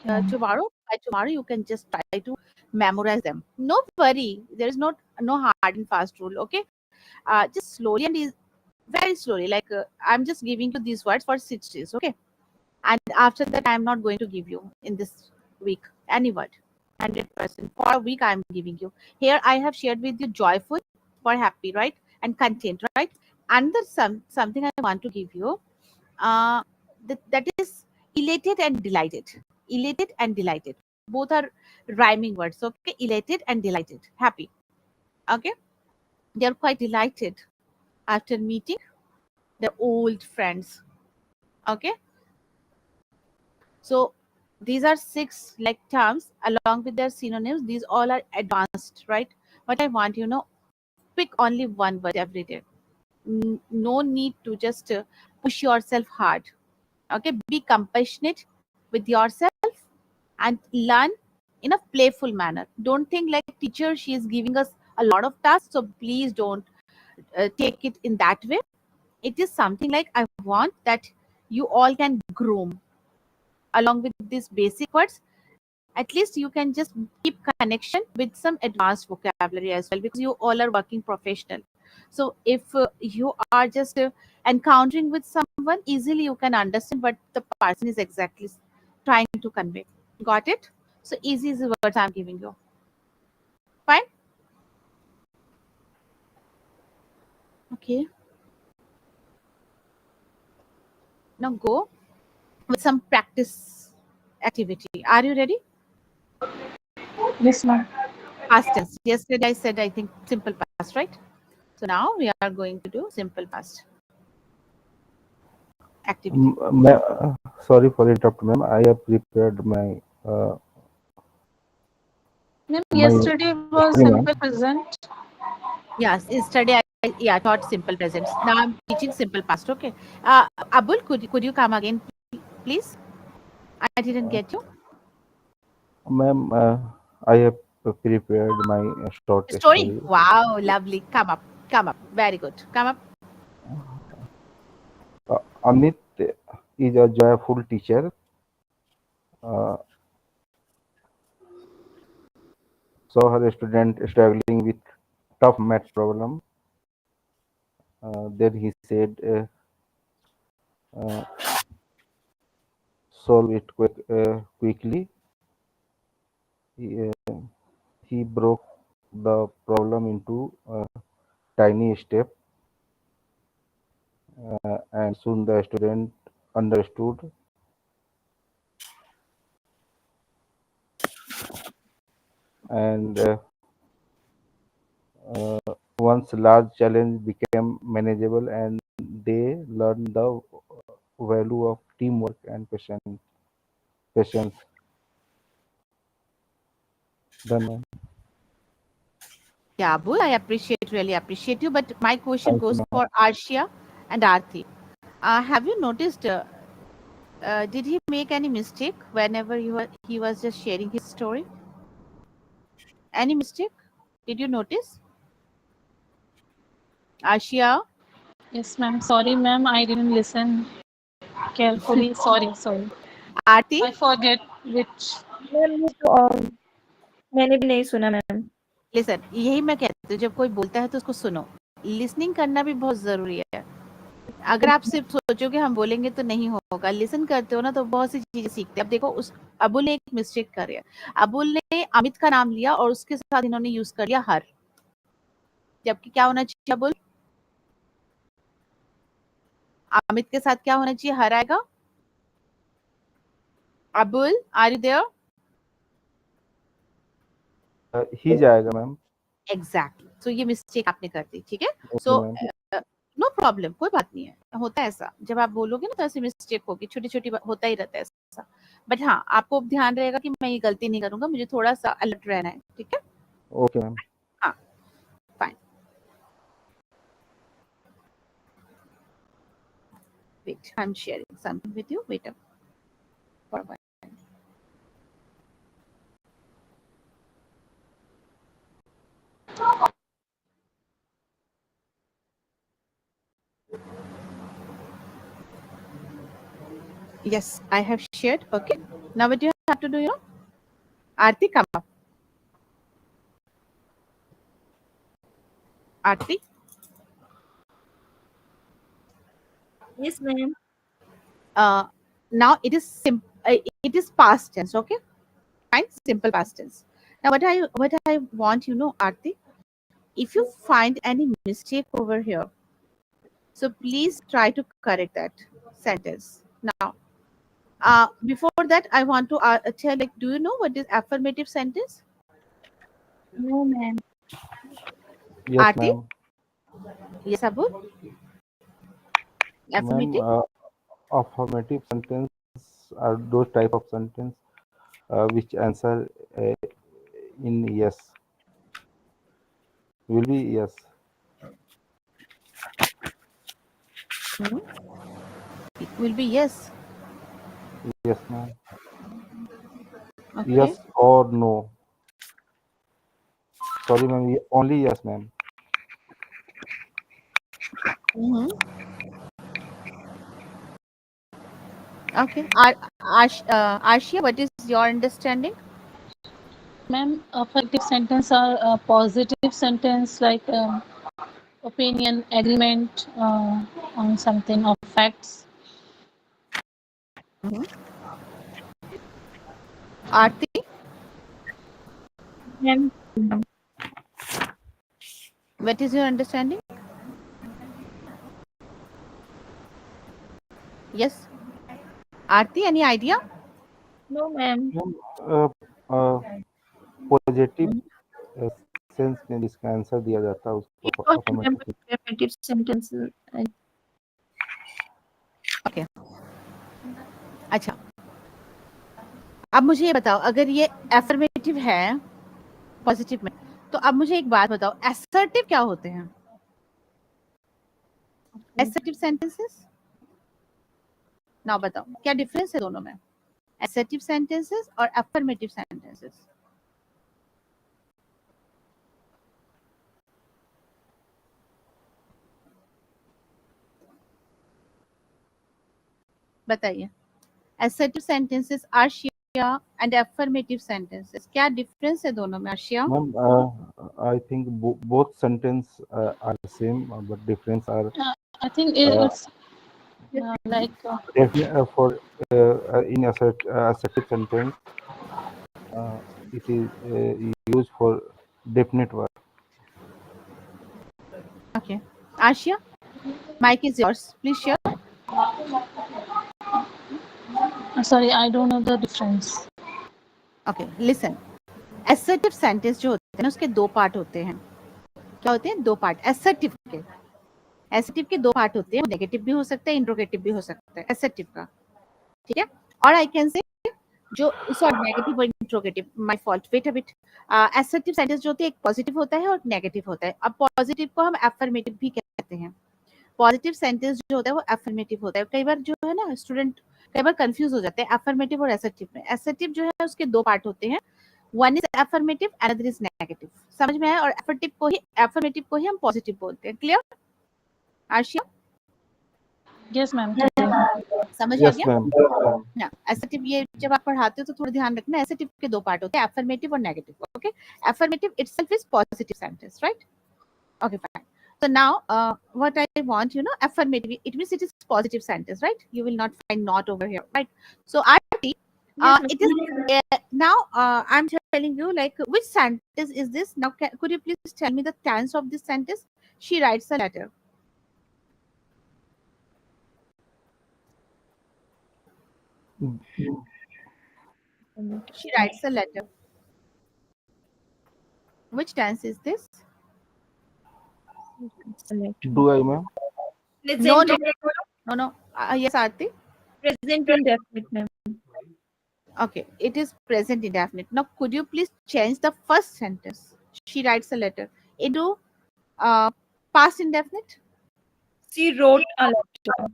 Speaker 6: Okay.
Speaker 2: by tomorrow, you can just try to memorize them. No worry, there is no hard and fast rule, okay? Just slowly and very slowly. Like I'm just giving you these words for 6 days, okay? And after that, I'm not going to give you in this week any word. 100% for a week I'm giving you. Here I have shared with you joyful for happy, right? And content, right? And there's something I want to give you. Uh, that is elated and delighted. Elated and delighted. Both are rhyming words. Okay, elated and delighted. Happy. Okay, they are quite delighted after meeting their old friends. Okay, So these are six like terms along with their synonyms. These all are advanced, right? But I want pick only one word every day. No need to just push yourself hard. Okay, be compassionate with yourself and learn in a playful manner. Don't think like teacher, she is giving us a lot of tasks, so please don't take it in that way. It is something like I want that you all can groom along with these basic words. At least you can just keep connection with some advanced vocabulary as well, because you all are working professional. So if you are just encountering with someone, easily you can understand what the person is exactly trying to convey. Got it? So easy is the words I'm giving you. Fine. Okay, now go with some practice activity. Are you ready?
Speaker 6: Yes, ma'am.
Speaker 2: Past tense. Yesterday I said, I think, simple past, right? So now we are going to do simple past activity.
Speaker 7: Sorry for interrupt, ma'am. I have prepared
Speaker 6: Ma'am,
Speaker 7: my
Speaker 6: yesterday was
Speaker 7: story,
Speaker 6: simple
Speaker 7: ma'am.
Speaker 6: present.
Speaker 2: Yes, yesterday I taught simple presents. Now I'm teaching simple past. Okay. Abul, could you come again, please? I didn't get you.
Speaker 7: Ma'am, I have prepared my short
Speaker 2: Story.
Speaker 7: story.
Speaker 2: Wow, lovely. Come up. Come up. Very good. Come up.
Speaker 7: Amit is a joyful teacher. Uh, saw her student struggling with tough math problem. Then he said, uh, "Solve it quickly." He, he broke the problem into tiny steps, and soon the student understood. And once large challenge became manageable, and they learned the value of teamwork and patience. Done, ma'am.
Speaker 2: Yeah, Abul, I really appreciate you. But my question
Speaker 7: Thank you,
Speaker 2: goes
Speaker 7: ma'am.
Speaker 2: for Arshia and Arthi. Have you noticed? Did he make any mistake whenever he was just sharing his story? Any mistake? Did you notice? Arshia,
Speaker 6: Yes, ma'am. Sorry, ma'am. I didn't listen carefully. Sorry, sorry.
Speaker 2: Arti,
Speaker 6: I forget which.
Speaker 5: Ma'am ये तो मैंने भी नहीं सुना ma'am.
Speaker 2: Listen, यही मैं कहती हूँ, जब कोई बोलता है तो उसको सुनो। लिसनिंग करना भी बहुत जरूरी है। अगर आप सिर्फ सोचोगे हम बोलेंगे तो नहीं होगा, लिसन करते हो ना तो बहुत सी चीजें सीखते हैं। अब देखो, उस अबुल ने एक मिस्टेक कर है। अबुल ने अमित का नाम लिया और उसके साथ इन्होंने यूज कर लिया हर, जबकि क्या होना चाहिए अबुल? अमित के साथ क्या होना चाहिए? हर आएगा। Abul, are you there?
Speaker 7: ही जाएगा, मैम।
Speaker 2: एग्जैक्टली। सो ये मिस्टेक आपने कर दी, ठीक है?
Speaker 7: Okay,
Speaker 2: so
Speaker 7: ma'am.
Speaker 2: No problem, कोई बात नहीं है, होता है ऐसा। जब आप बोलोगे ना तो ऐसी मिस्टेक होगी, छोटी छोटी होता ही रहता है ऐसा। बट हाँ, आपको ध्यान रहेगा कि मैं ये गलती नहीं करूंगा, मुझे थोड़ा सा अलर्ट रहना है, ठीक है?
Speaker 7: Okay, ma'am.
Speaker 2: हाँ, fine. Wait, I am sharing something with you, wait up for one. Yes, I have shared. Okay. Now what you have to do, Aarti, come up. Aarti,
Speaker 5: Yes, ma'am.
Speaker 2: now it is past tense, okay? Fine, simple past tense. Now what I want Aarti, if you find any mistake over here, so please try to correct that sentence. Now, before that, I want to tell, like, do you know what is affirmative sentence?
Speaker 5: No, ma'am.
Speaker 7: Yes,
Speaker 2: Aarti,
Speaker 7: ma'am.
Speaker 2: yes, Abu,
Speaker 7: Ma'am,
Speaker 2: affirmative.
Speaker 7: affirmative sentence are those type of sentence which answer in yes. Will be yes.
Speaker 2: It will be yes.
Speaker 7: Yes, ma'am.
Speaker 2: Okay.
Speaker 7: Yes or no. Sorry, ma'am. Only yes, ma'am.
Speaker 2: Mm-hmm. Okay. Arshia, what is your understanding?
Speaker 6: Ma'am, affirmative sentence are positive sentence like opinion, agreement on something or facts.
Speaker 2: Aarti,
Speaker 5: Ma'am,
Speaker 2: what is your understanding? Yes. Aarti, any idea?
Speaker 5: no, ma'am.
Speaker 7: Ma'am, uh, positive sense में जिसका answer दिया जाता है उसको
Speaker 5: Or ma'am,
Speaker 7: affirmative.
Speaker 5: affirmative sentences.
Speaker 2: Okay. अच्छा, अब मुझे ये बताओ, अगर ये एफर्मेटिव है पॉजिटिव में, तो अब मुझे एक बात बताओ, एसर्टिव क्या होते हैं? एसर्टिव सेंटेंसेस ना बताओ, क्या डिफरेंस है दोनों में, एसर्टिव सेंटेंसेस और अफर्मेटिव सेंटेंसेस? बताइए, assertive sentences Arshia and affirmative sentences, क्या डिफरेंस है दोनों में Arshia?
Speaker 7: Ma'am I think both sentence are same but difference are
Speaker 6: I think it's like
Speaker 7: for in assertive sentence it is used for definite verb.
Speaker 2: Okay. Arshia, mic is yours. Please share.
Speaker 6: sorry, I don't know the difference.
Speaker 2: Okay, listen. Assertive sentence जो होते हैं ना, उसके दो part होते हैं. क्या होते हैं? दो पार्ट. Assertive के. Assertive के दो पार्ट होते हैं. नेगेटिव भी हो सकता है, इंट्रोगेटिव भी हो सकता है. Assertive का. ठीक है? और I can say जो सॉरी नेगेटिव और interrogative, my fault, wait a bit. Assertive sentence जो होते हैं, एक पॉजिटिव होता है और नेगेटिव होता है. अब पॉजिटिव को हम अफर्मेटिव भी कहते हैं. पॉजिटिव सेंटेंस जो होता है वो अफर्मेटिव होता है. कई बार जो है ना स्टूडेंट कई बार कंफ्यूज हो जाते हैं अफर्मेटिव और असर्टिव में. असर्टिव जो है उसके दो पार्ट होते हैं, one is affirmative, another is negative. समझ में आया? और अफर्मेटिव को ही हम पॉजिटिव बोलते हैं. क्लियर आशिया?
Speaker 6: Yes, ma'am.
Speaker 2: समझ आ
Speaker 7: Yes,
Speaker 2: गया
Speaker 7: ma'am.
Speaker 2: ना? असर्टिव ये जब आप पढ़ाते हो तो थोड़ा ध्यान रखना, असर्टिव के दो पार्ट होते हैं, अफर्मेटिव और negative. Okay, affirmative itself is positive sentence, right? Okay, fine. So now, what I want, affirmative, it means it is positive sentence, right? You will not find not over here, right? So, Aarti, it is now. I'm telling you, like, which sentence is this? Now, could you please tell me the tense of this sentence? She writes a letter. She writes a letter. Which tense is this?
Speaker 7: Do I, ma'am?
Speaker 2: No, no. Yes, Aarti.
Speaker 5: Present indefinite, ma'am.
Speaker 2: Okay, it is present indefinite. Now, could you please change the first sentence? She writes a letter into past indefinite.
Speaker 5: She wrote a letter.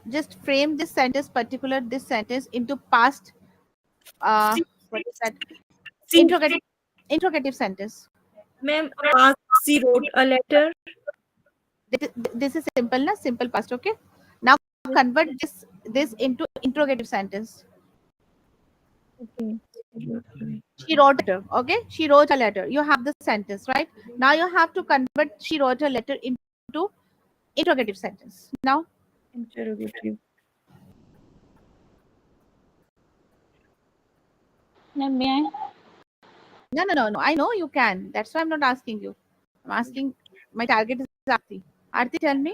Speaker 2: Just frame this sentence, this sentence into past. What is that?
Speaker 5: She,
Speaker 2: Interrogative sentence.
Speaker 5: ma'am, she wrote a letter.
Speaker 2: This is simple, na? Simple past. Okay. Now convert this into interrogative sentence.
Speaker 5: Okay.
Speaker 2: She wrote a letter. Okay. She wrote a letter. You have the sentence, right? Now you have to convert she wrote a letter into interrogative sentence. Now.
Speaker 5: Interrogative.
Speaker 6: Ma'am, may I?
Speaker 2: No. I know you can. That's why I'm not asking you. I'm asking. My target is Aarti. Aarti, tell me.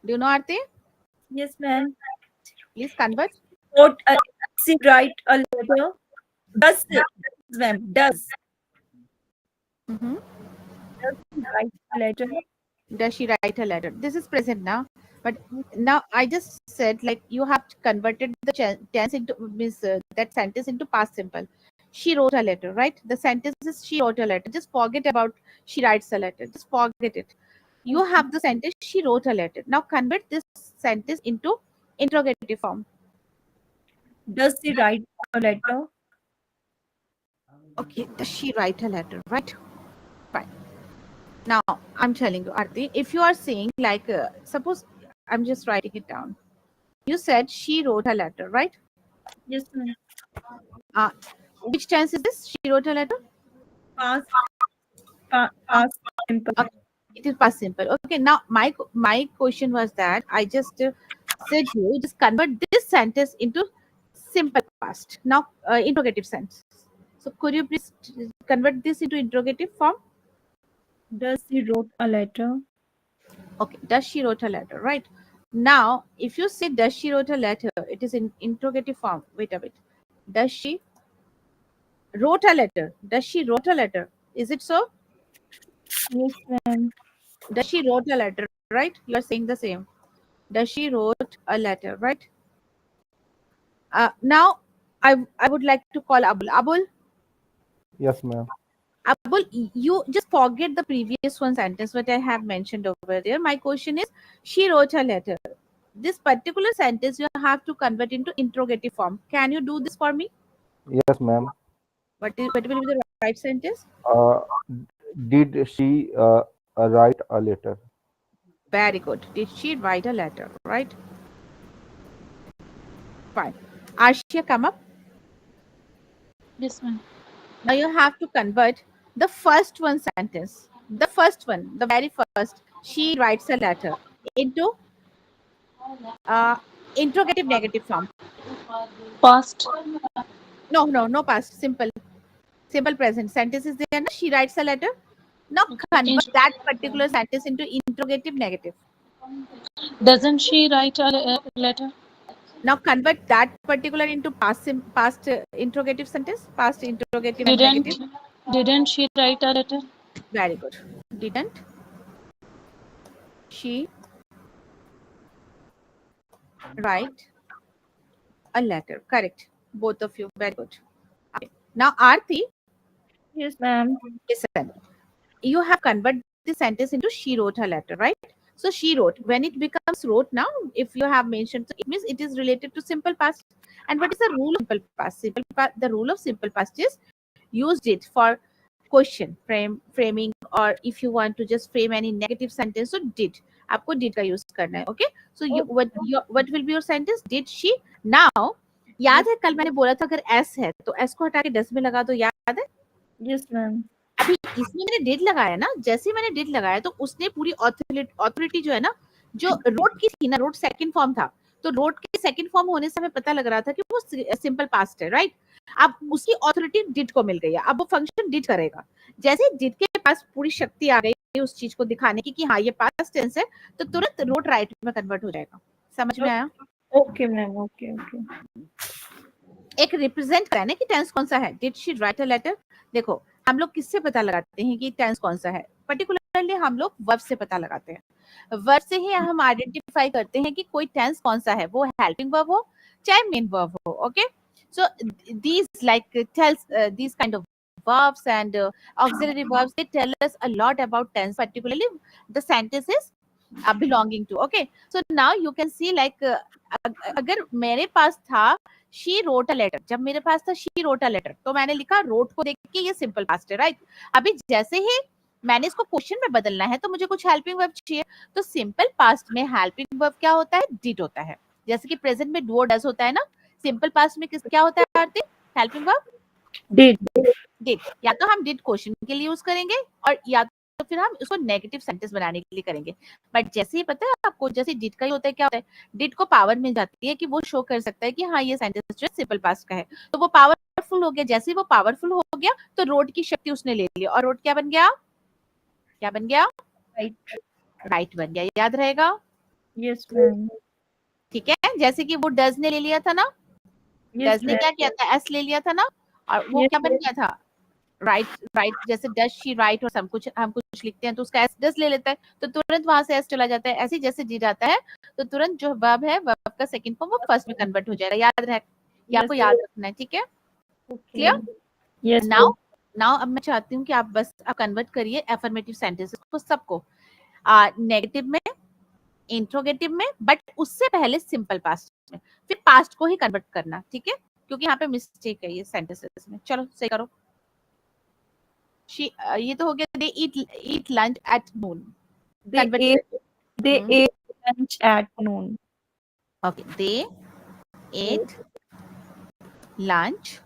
Speaker 2: Do you know Aarti?
Speaker 5: Yes, ma'am.
Speaker 2: Please convert.
Speaker 5: She write a letter. Does, ma'am, does.
Speaker 2: Mm-hmm.
Speaker 5: Does she write a letter?
Speaker 2: Does she write a letter? This is present now, but now I just said like you have converted the tense into means that sentence into past simple. She wrote a letter, right? The sentence is she wrote a letter. Just forget about she writes a letter. Just forget it. You have the sentence she wrote a letter. Now convert this sentence into interrogative form.
Speaker 5: Does she write a letter?
Speaker 2: Okay, does she write a letter, right? Fine. Now I'm telling you, Arti, if you are saying like, suppose I'm just writing it down. You said she wrote a letter, right?
Speaker 5: Yes, ma'am.
Speaker 2: Uh, which tense is this? She wrote a letter?
Speaker 5: Past, past simple.
Speaker 2: Okay, it is past simple. Okay, now my question was that I just said you just convert this sentence into simple past. Now interrogative sentence. So could you please convert this into interrogative form?
Speaker 5: Does she wrote a letter?
Speaker 2: Okay, does she wrote a letter, right? Now, if you say does she wrote a letter, it is in interrogative form. Wait a bit. Does she wrote a letter? Does she wrote a letter? Is it so?
Speaker 5: Yes, ma'am.
Speaker 2: Does she wrote a letter, right? You are saying the same. Does she wrote a letter, right? Now, I would like to call Abul. Abul,
Speaker 7: Yes, ma'am.
Speaker 2: Abul, you just forget the previous one sentence what I have mentioned over there. My question is, she wrote a letter. This particular sentence you have to convert into interrogative form. Can you do this for me?
Speaker 7: Yes, ma'am.
Speaker 2: What will be the right sentence?
Speaker 7: Uh, did she write a letter?
Speaker 2: Very good. Did she write a letter? Right. Fine. Arshia, come up.
Speaker 6: Yes, ma'am.
Speaker 2: Now you have to convert the first one sentence. The first one, the very first. She writes a letter into uh, interrogative negative form.
Speaker 6: Past.
Speaker 2: No, no, no past. Simple. Simple present. Sentence is there. No? She writes a letter. Now
Speaker 6: In-
Speaker 2: convert that particular sentence into interrogative negative.
Speaker 6: Doesn't she write a letter?
Speaker 2: Now convert that particular into past interrogative sentence, past interrogative and
Speaker 6: Didn't
Speaker 2: negative.
Speaker 6: didn't she write a letter?
Speaker 2: Very good. Didn't she write a letter? Correct. Both of you. Very good. Okay. Now Aarti,
Speaker 5: Yes, ma'am.
Speaker 2: listen. You have converted this sentence into she wrote a letter, right? So she wrote. When it becomes wrote now, if you have mentioned, so it means it is related to simple past. And what is the rule of simple past? The rule of simple past is used it for question framing, or if you want to just frame any negative sentence, so did आपको did का use करना है. Okay, so you,
Speaker 5: Oh,
Speaker 2: what will be your sentence? Did she? Now याद
Speaker 5: yes,
Speaker 2: है कल मैंने बोला था अगर s है तो s को हटा के does में लगा दो. याद है?
Speaker 5: yes, ma'am.
Speaker 2: अभी इसमें मैंने डिड लगाया ना, जैसे ही मैंने डिड लगाया तो उसने पूरी ऑथोरिटी जो है ना, जो रोड की थी ना, रोड सेकंड फॉर्म था, तो रोड के सेकंड फॉर्म होने से हमें पता लग रहा था कि वो सिंपल पास्ट है, राइट? अब उसकी ऑथोरिटी डिड को मिल गई है, अब वो फंक्शन डिड करेगा. जैसे डिड के पास पूरी शक्ति आ गई उस चीज को दिखाने की कि हाँ ये पास्ट टेंस है, तो तुरंत रोड राइट में कन्वर्ट हो जाएगा. समझ में आया?
Speaker 5: Okay, ma'am. Okay, okay.
Speaker 2: एक रिप्रेजेंट करा है ना कि टेंस कौन सा है. Did she write a letter? देखो हम लोग किससे पता लगाते हैं कि टेंस कौन सा है? पर्टिकुलरली हम लोग वर्ब से पता लगाते हैं. वर्ब से ही हम आइडेंटिफाई करते हैं कि कोई टेंस कौन सा है, वो हेल्पिंग वर्ब हो चाहे मेन वर्ब हो. Okay, so these like tells these kind of verbs and auxiliary verbs, they tell us a lot about tense, particularly the sentences belonging to. Okay, so now you can see like अगर मेरे पास था she wrote a letter, जब मेरे पास था she wrote a letter तो मैंने लिखा road को देख के ये सिंपल पास्ट है, राइट? अभी जैसे ही मैंने इसको क्वेश्चन में बदलना है तो मुझे कुछ हेल्पिंग वर्ब चाहिए, तो सिंपल पास्ट में हेल्पिंग वर्ब क्या होता है? डिड होता है. जैसे कि प्रेजेंट में डू और डज होता है ना, सिंपल पास्ट में किस क्या होता है Aarti? Helping verb
Speaker 5: Did.
Speaker 2: Did. या तो हम डिड क्वेश्चन के लिए यूज करेंगे और या तो फिर हम उसको नेगेटिव सेंटेंस बनाने के लिए करेंगे. बट जैसे ही पता है आपको, जैसे डिड का ही होता है, क्या होता है? डिड को पावर मिल जाती है कि वो शो कर सकता है कि हाँ ये सेंटेंस जो है सिंपल पास्ट का है, तो वो पावरफुल हो गया. जैसे ही वो पावरफुल हो गया तो रोड की शक्ति उसने ले ली और रोड क्या बन गया? क्या बन गया?
Speaker 5: Right.
Speaker 2: राइट बन गया. याद रहेगा?
Speaker 5: Yes, ma'am.
Speaker 2: ठीक है. जैसे कि वो डज ने ले लिया था ना,
Speaker 5: Yes,
Speaker 2: डज ने
Speaker 5: ma'am.
Speaker 2: क्या किया था? एस ले लिया था ना, और वो
Speaker 5: Yes,
Speaker 2: क्या बन गया था? राइट जैसे डज शी राइट और सब कुछ हम कुछ लिखते हैं तो उसका एस डज ले लेता है तो तुरंत वहां से एस चला जाता है। ऐसे ही जैसे डी जाता है तो तुरंत जो वर्ब है वर्ब का सेकंड फॉर्म वो फर्स्ट में कन्वर्ट हो जाएगा। याद रहे, ये आपको याद रखना है, ठीक है? क्लियर?
Speaker 5: Yes,
Speaker 2: नाउ नाउ अब मैं चाहती हूँ कि आप बस आप कन्वर्ट करिए एफर्मेटिव सेंटेंसेस को सबको नेगेटिव में, इंट्रोगेटिव में, बट उससे पहले सिंपल पास्ट में, फिर पास्ट को ही कन्वर्ट करना, ठीक है? क्योंकि यहाँ पे मिस्टेक है ये सेंटेंसेस में। चलो सही करो। ये तो हो गया they eat lunch at noon.
Speaker 5: they
Speaker 2: convert
Speaker 5: ate they
Speaker 2: hmm,
Speaker 5: ate lunch at noon.
Speaker 2: Okay they ate lunch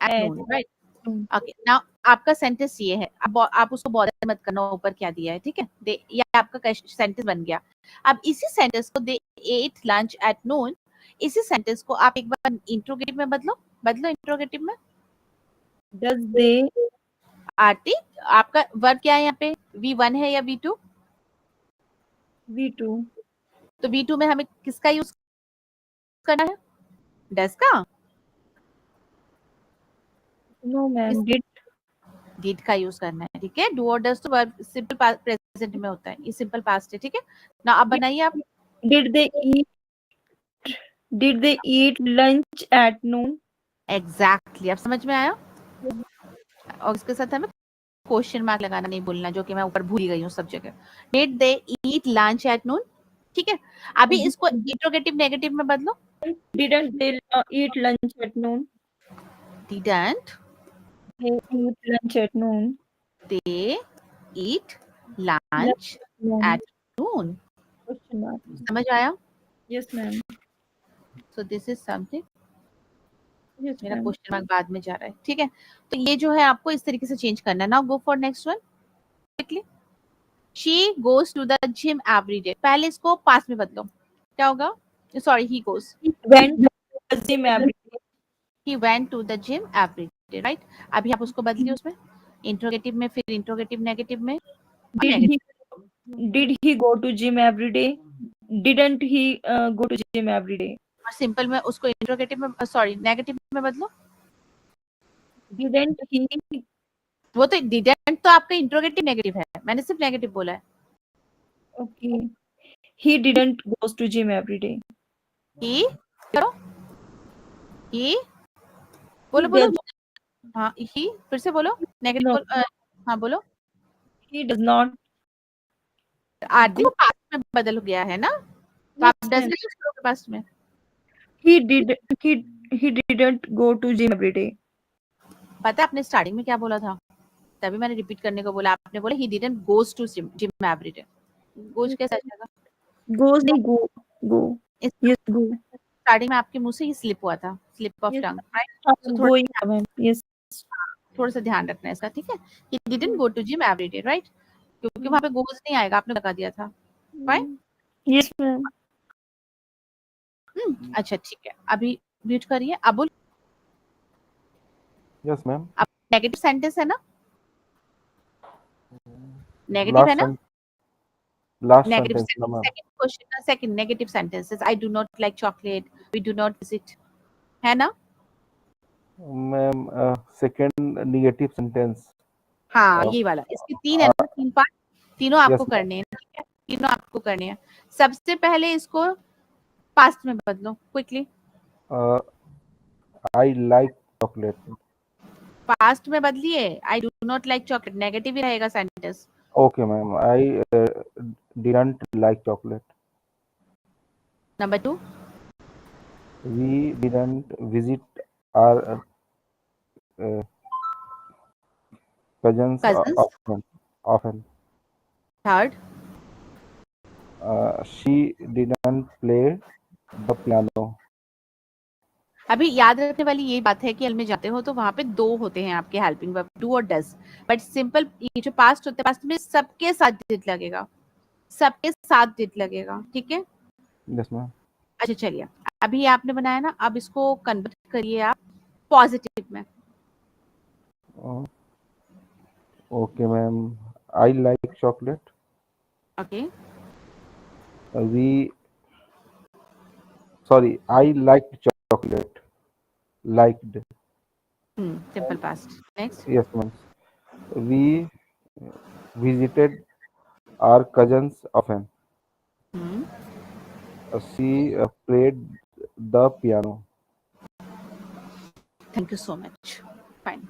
Speaker 2: at
Speaker 5: At
Speaker 2: noon, right?
Speaker 5: noon.
Speaker 2: Okay now आपका सेंटेंस ये है। अब आप उसको बॉदर मत करना ऊपर क्या दिया है, ठीक है? दे ये आपका सेंटेंस बन गया। अब इसी सेंटेंस को दे एट लंच एट नून, इसी सेंटेंस को आप एक बार इंट्रोगेटिव में बदलो इंट्रोगेटिव में।
Speaker 5: Does they
Speaker 2: आरती आपका वर्ब क्या है यहाँ पे? V1 है या V2?
Speaker 5: V2?
Speaker 2: तो V2 में हमें किसका यूज करना है? डस का?
Speaker 5: No, ma'am.
Speaker 2: डिड का यूज करना है, ठीक है? डू और डस तो वर्ब सिंपल प्रेजेंट में होता है, ये सिंपल पास्ट है, ठीक है? ना अब बनाइए आप।
Speaker 5: Did they eat? Did they eat lunch at noon?
Speaker 2: Exactly अब समझ में आया? और इसके साथ हमें क्वेश्चन मार्क लगाना नहीं भूलना, जो कि मैं ऊपर भूल गई हूँ सब जगह। Did they eat lunch at नून, ठीक है? अभी इसको इंट्रोगेटिव नेगेटिव में बदलो।
Speaker 5: Didn't they eat lunch at noon?
Speaker 2: Didn't
Speaker 5: They eat lunch at noon.
Speaker 2: They eat
Speaker 5: Lunch
Speaker 2: lunch
Speaker 5: at noon.
Speaker 2: At noon.
Speaker 5: Question mark.
Speaker 2: समझ आया?
Speaker 5: Yes, ma'am.
Speaker 2: So this is something.
Speaker 5: Yes,
Speaker 2: मेरा
Speaker 5: ma'am.
Speaker 2: Question mark बाद में जा रहा है, ठीक है? तो ये जो है आपको इस तरीके से चेंज करना है। Now go for next one quickly. She goes to the gym every day, पहले इसको पास्ट में बदलो, क्या होगा? Sorry, he goes,
Speaker 5: Went to the gym every day.
Speaker 2: He went to the gym every day, right? अभी आप उसको बदलिए उसमें इंट्रोगेटिव में, फिर इंट्रोगेटिव नेगेटिव में और
Speaker 5: Did
Speaker 2: negative.
Speaker 5: he go to gym every day? Didn't he go to gym every day?
Speaker 2: और सिंपल में उसको इंट्रोगेटिव में, सॉरी नेगेटिव में बदलो।
Speaker 5: Didn't he?
Speaker 2: वो तो डिडंट तो आपका इंट्रोगेटिव नेगेटिव है, मैंने सिर्फ नेगेटिव बोला है।
Speaker 5: Okay. He didn't goes to gym every day.
Speaker 2: ही करो, ही
Speaker 5: He
Speaker 2: बोलो बोलो।
Speaker 5: does.
Speaker 2: हाँ, ही फिर से बोलो नेगेटिव
Speaker 5: No.
Speaker 2: बोल, हाँ बोलो।
Speaker 5: He does not.
Speaker 2: आरती को पास्ट में बदल गया है ना, तो आप
Speaker 5: Yes,
Speaker 2: डज
Speaker 5: ma'am.
Speaker 2: का यूज करोगे पास्ट में।
Speaker 5: He did. He didn't go to gym every day.
Speaker 2: पता है आपने स्टार्टिंग में क्या बोला था? तभी मैंने रिपीट करने को बोला। आपने बोला he didn't goes to gym every day. Goes कैसे आ जाएगा?
Speaker 5: Goes नहीं go. Go.
Speaker 2: इस
Speaker 5: Yes, go.
Speaker 2: स्टार्टिंग में आपके मुंह से ही स्लिप हुआ था, slip of
Speaker 5: Yes.
Speaker 2: Tongue, right? तो
Speaker 5: I'm going, ma'am. Yes.
Speaker 2: थोड़ा सा ध्यान रखना है इसका, ठीक है? He didn't go to gym every day, right? क्योंकि वहां पे गोज नहीं आएगा, आपने लगा दिया था, फाइन?
Speaker 5: Yes, ma'am.
Speaker 2: अच्छा ठीक है, अभी म्यूट करिए। अब बोल,
Speaker 7: Yes, ma'am.
Speaker 2: अब नेगेटिव सेंटेंस है ना, नेगेटिव है
Speaker 7: Last
Speaker 2: ना?
Speaker 7: sen last
Speaker 2: negative
Speaker 7: sentence, no, ma'am.
Speaker 2: Second question, second negative sentences, I do not like chocolate, we do not visit, है ना?
Speaker 7: Ma'am, second negative sentence.
Speaker 2: हाँ,
Speaker 7: Uh,
Speaker 2: ये वाला। इसके तीन है ना, तीन पार्ट, तीनों आपको
Speaker 7: yes, ma'am.
Speaker 2: करने हैं, ठीक है? तीनों आपको करने हैं। सबसे पहले इसको पास्ट में बदलो quickly.
Speaker 7: Uh, I like chocolate.
Speaker 2: Past में बदलिए, I do not like chocolate, negative ही रहेगा sentence.
Speaker 7: Okay, ma'am. I didn't like chocolate.
Speaker 2: Number 2,
Speaker 7: We didn't visit our uh, cousins
Speaker 2: cousins.
Speaker 7: often.
Speaker 2: Third,
Speaker 7: She didn't play the piano.
Speaker 2: अभी याद रखने वाली ये बात है कि एल में जाते हो तो वहां पे दो होते हैं आपके हेल्पिंग वर्ब, डू और डज। बट सिंपल ये जो पास्ट होते हैं, पास्ट में सबके साथ डिड लगेगा, सबके साथ डिड लगेगा, ठीक है?
Speaker 7: Yes, ma'am.
Speaker 2: अच्छा चलिए, अभी आपने बनाया ना, अब इसको कन्वर्ट करिए आप पॉजिटिव में।
Speaker 7: Uh, okay, ma'am. I like chocolate.
Speaker 2: Okay,
Speaker 7: I liked chocolate. Liked.
Speaker 2: Simple past. Next.
Speaker 7: Yes, ma'am. We visited our cousins often.
Speaker 2: Hmm.
Speaker 7: She played the piano.
Speaker 2: Thank you so much. Fine.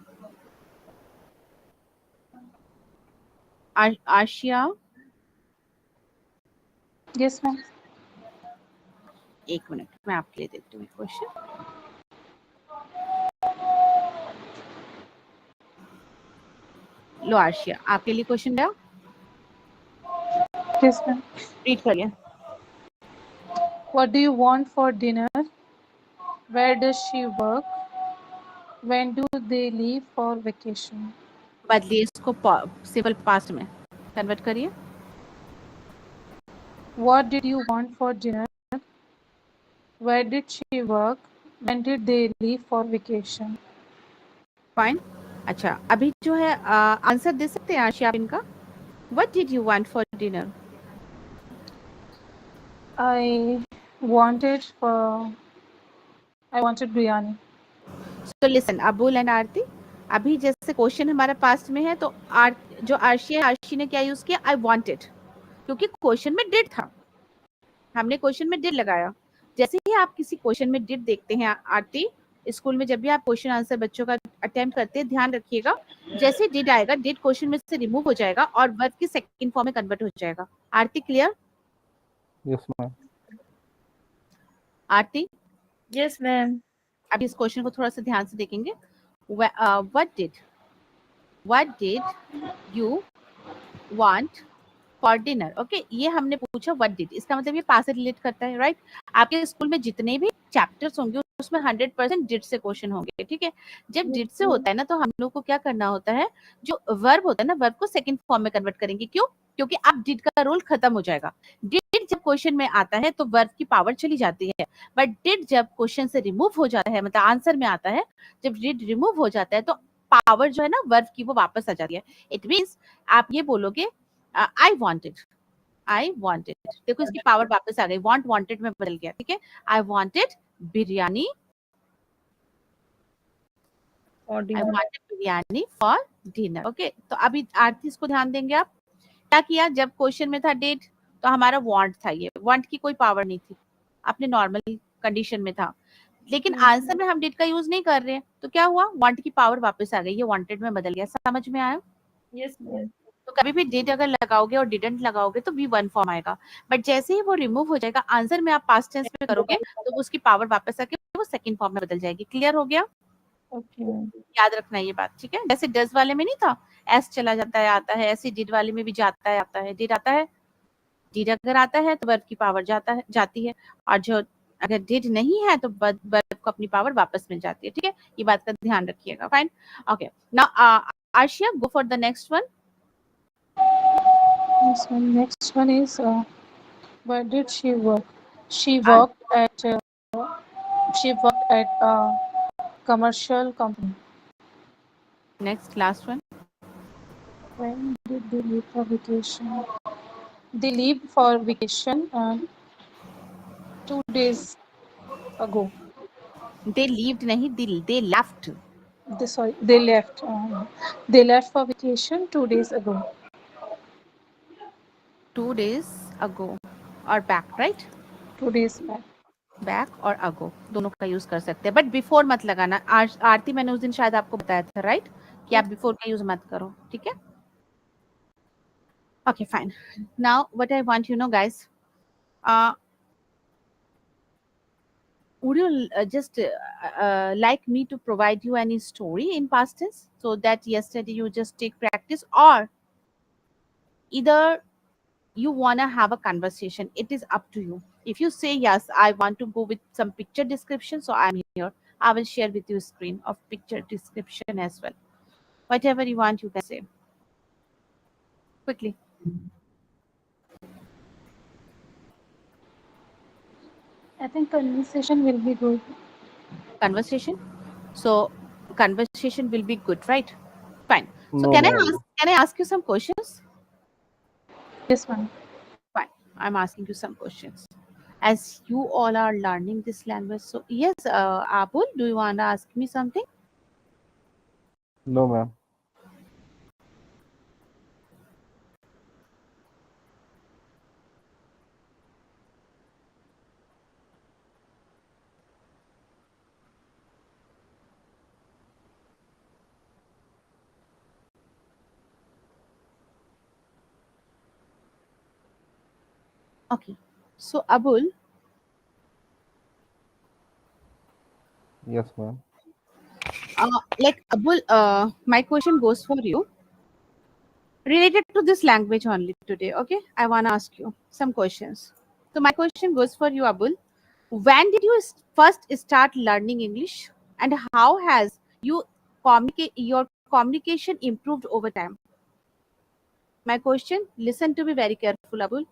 Speaker 2: Arshia,
Speaker 6: Yes, ma'am.
Speaker 2: एक minute मैं आपके लिए देखती हूँ question. लो आर्शिया, आपके लिए question गया.
Speaker 6: Yes, ma'am.
Speaker 2: Read करिए.
Speaker 6: What do you want for dinner? Where does she work? When do they leave for vacation?
Speaker 2: बदलिए इसको सिंपल पास्ट में कन्वर्ट करिए.
Speaker 6: What did you want for dinner? Where did she work? When did they leave for vacation?
Speaker 2: Fine. अच्छा, अभी जो है answer दे सकते हैं आर्शिया आप इनका. What did you want for dinner?
Speaker 6: I wanted biryani.
Speaker 2: तो लिसन अबुल एंड आरती, अभी जैसे क्वेश्चन हमारा पास्ट में है तो जो आर्शी ने क्या यूज किया? आई वांटेड, क्योंकि क्वेश्चन में डिड था, हमने क्वेश्चन में डिड लगाया. जैसे ही आप किसी क्वेश्चन में डिड देखते हैं आरती, स्कूल में जब भी आप क्वेश्चन आंसर बच्चों का अटेम्प्ट करते हैं, ध्यान रखिएगा, जैसे डिड आएगा डिड क्वेश्चन में से रिमूव हो जाएगा और वर्ब की सेकंड फॉर्म में कन्वर्ट हो जाएगा. आरती क्लियर?
Speaker 7: Yes, ma'am.
Speaker 5: Yes,
Speaker 2: आरती,
Speaker 5: ma'am.
Speaker 2: अब इस क्वेश्चन को थोड़ा सा ध्यान से देखेंगे. What did you want for dinner? Okay, ये हमने पूछा व्हाट डिड, इसका मतलब ये पास से रिलेट करता है, राइट? आपके स्कूल में जितने भी चैप्टर्स होंगे उसमें 100% डिड से क्वेश्चन होंगे, ठीक है? जब डिड से होता है ना तो हम लोग को क्या करना होता है, जो वर्ब होता है ना, वर्ब को सेकंड फॉर्म में कन्वर्ट करेंगे. क्यों? क्योंकि अब डिड का रोल खत्म हो जाएगा. डिड जब क्वेश्चन में आता है तो वर्ब की पावर चली जाती है, बट डिड जब क्वेश्चन से रिमूव हो जाता है, मतलब आंसर में आता है, जब डिड रिमूव हो जाता है तो पावर जो है ना वर्ब की वो वापस आ जाती है. इट मीन्स आप ये बोलोगे आई वांटेड, देखो इसकी पावर वापस आ गई, वांटेड में बदल गया, ठीक है? I wanted biryani,
Speaker 5: Or
Speaker 2: I
Speaker 5: dinner.
Speaker 2: Wanted biryani for dinner. Okay, तो अभी आरती इसको ध्यान देंगे आप. क्या किया? जब क्वेश्चन में था डिड तो हमारा वांट था, ये वांट की कोई पावर नहीं थी, अपने नॉर्मल कंडीशन में था. लेकिन आंसर में हम डिड का यूज नहीं कर रहे हैं तो क्या हुआ? वांट की पावर वापस आ गई, ये वांटेड में बदल गया. समझ में आया?
Speaker 5: Yes, ma'am.
Speaker 2: तो कभी भी डिड अगर लगाओगे और डिडंट लगाओगे तो वी वन फॉर्म आएगा, बट जैसे ही वो रिमूव हो जाएगा आंसर में आप पास्ट टेंस में करोगे तो उसकी पावर वापस आके वो सेकंड फॉर्म में बदल जाएगी. क्लियर हो गया?
Speaker 6: Okay, ma'am.
Speaker 2: याद रखना ये बात, ठीक है? जैसे डज वाले में नहीं था, एस चला जाता है आता है, ऐसे डिड वाले में भी जाता है आता है, डिड आता है, डिड अगर आता है तो वर्ब की पावर जाती है, और जो अगर डिड नहीं है तो वर्ब को अपनी पावर वापस मिल जाती है, ठीक है? ये बात का ध्यान रखिएगा. Fine. Okay, now Arshiya, go for the next one.
Speaker 6: Yes, ma'am. Next one is where did she work? She worked at a commercial company.
Speaker 2: Next last one.
Speaker 6: When did they leave for vacation? They leave for vacation 2 days ago.
Speaker 2: They lived नहीं, they left.
Speaker 6: They left. They left for vacation 2 days ago.
Speaker 2: 2 days ago और back, right?
Speaker 6: 2 days back.
Speaker 2: Back और अगो दोनों का use कर सकते हैं, but before मत लगाना. आरती मैंने उस दिन शायद आपको बताया था, राइट, कि आप बिफोर का यूज मत करो, ठीक है? Okay, fine. Now what I want you know guys, would you just like me to provide you any story in past tense so that yesterday you just take practice, or either you want to have a conversation? It is up to you. If you say yes, I want to go with some picture description, so I'm here. I will share with you screen of picture description as well. Whatever you want, you can say quickly.
Speaker 6: I think conversation will be good.
Speaker 2: Conversation. So conversation will be good, right? Fine. So
Speaker 7: No,
Speaker 2: can
Speaker 7: ma'am.
Speaker 2: I ask you some questions?
Speaker 6: Yes, ma'am.
Speaker 2: Fine. I'm asking you some questions. As you all are learning this language, so yes, Abul, do you want to ask me something?
Speaker 7: No, ma'am.
Speaker 2: Okay. So Abul,
Speaker 7: Yes, ma'am.
Speaker 2: like Abul, my question goes for you related to this language only today. Okay, I wanna ask you some questions. So my question goes for you, Abul. When did you first start learning English, and how has your communication improved over time? My question, listen to me very careful, Abul.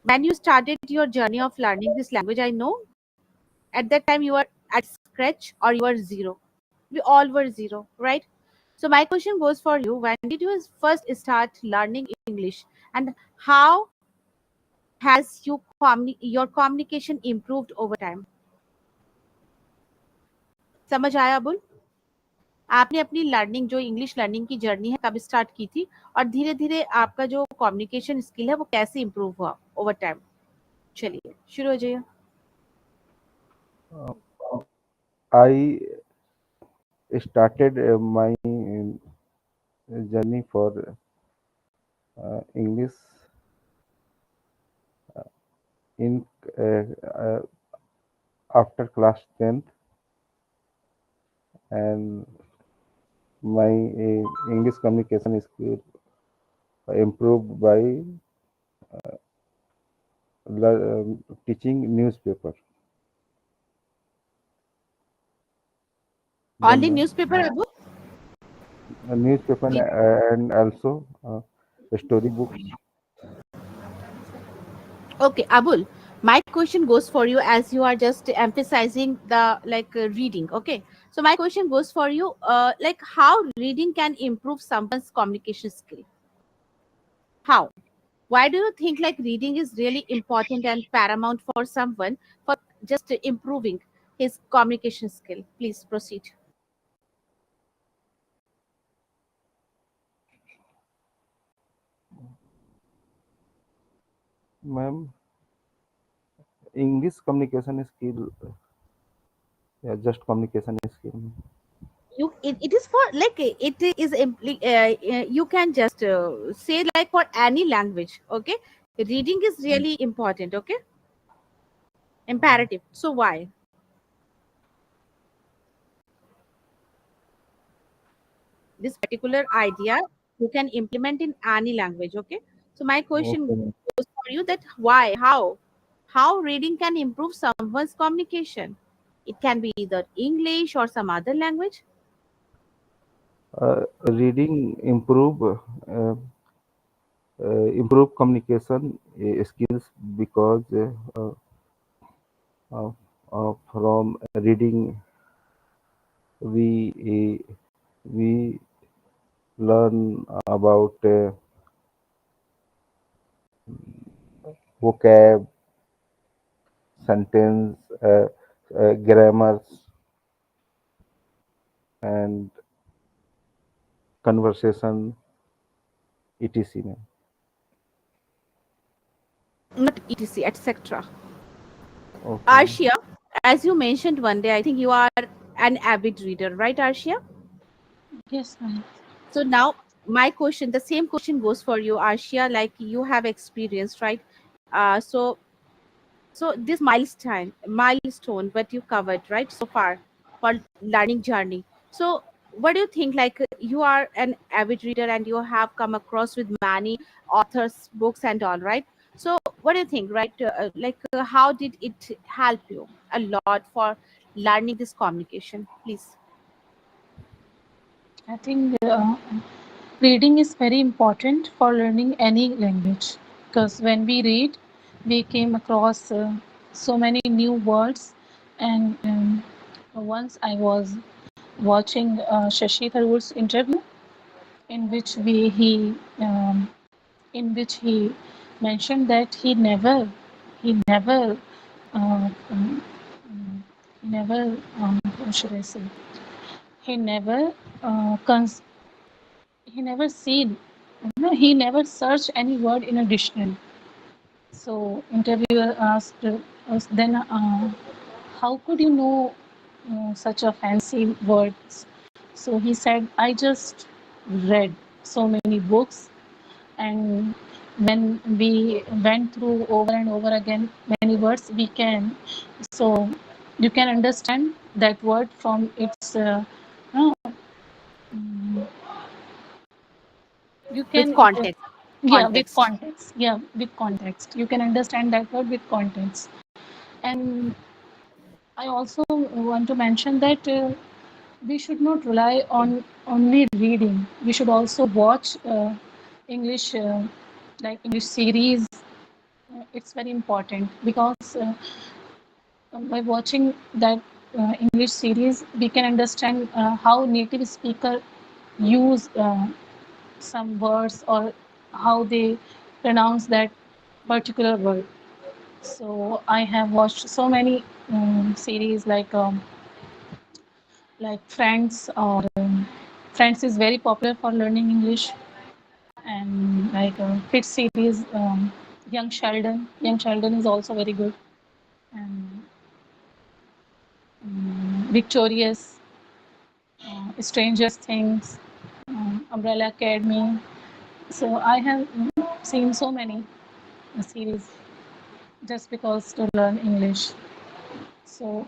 Speaker 2: When you started your journey of learning this language, I know at that time you were at scratch or you were zero. We all were zero, right? So my question goes for you: when did you first start learning English, and how has your communication improved over time? समझ आया अबुल? आपने अपनी learning जो English learning की journey है कब start की थी, और धीरे धीरे आपका जो कम्युनिकेशन स्किल है वो कैसे इम्प्रूव हुआ ओवर टाइम? चलिए शुरू हो जाइए.
Speaker 7: Uh, I started my journey for English in uh, uh, after class 10th, and my English communication skill improved by teaching newspaper. Then
Speaker 2: only newspaper Abul?
Speaker 7: newspaper and also storybooks.
Speaker 2: Okay, Abul, my question goes for you as you are just emphasizing the like reading. Okay, so my question goes for you, like how reading can improve someone's communication skill. How? Why do you think like reading is really important and paramount for someone for just improving his communication skill? Please proceed.
Speaker 7: Ma'am, English communication skill, yeah, just communication skill.
Speaker 2: It is for like you can just say like for any language. Okay, reading is really important. Okay, imperative. So why? This particular idea you can implement in any language. Okay, so my question
Speaker 7: Okay, ma'am.
Speaker 2: goes for you that why, how reading can improve someone's communication. It can be either English or some other language.
Speaker 7: Reading improve communication skills because uh, from reading we learn about vocab, sentence, grammars, and conversation, etc. ma'am.
Speaker 2: Not etc, etc.
Speaker 7: Okay, ma'am.
Speaker 2: Arshia, as you mentioned one day, I think you are an avid reader, right, Arshia?
Speaker 6: Yes, ma'am.
Speaker 2: So now my question, the same question goes for you, Arshia, like you have experienced, right? So this milestone what you covered right so far for learning journey. So what do you think, like you are an avid reader and you have come across with many authors books and all, right? So what do you think, right? How did it help you a lot for learning this communication, please?
Speaker 6: I think reading is very important for learning any language because when we read, we came across so many new words. And once I was watching Shashi Tharoor's interview, in which um, in which he mentioned that he never, uh, um, um, what should I say? he never cons- he never seen, he never searched any word in a dictionary. So interviewer asked us then, how could you know such a fancy words? So he said, I just read so many books, and when we went through over and over again many words, we can, so you can understand that word from its uh, mm, you
Speaker 2: With
Speaker 6: can
Speaker 2: context.
Speaker 6: yeah, with
Speaker 2: Context.
Speaker 6: context, yeah, with context you can understand that word with context. And I also want to mention that we should not rely on only reading. We should also watch English, like English series. It's very important because by watching that English series, we can understand how native speaker use some words or how they pronounce that particular word. So I have watched so many series like Friends, or Friends is very popular for learning English, and like Kids series, Young Sheldon. Young Sheldon is also very good, and Victorious, Stranger Things, Umbrella Academy. So I have seen so many series just because to learn English. So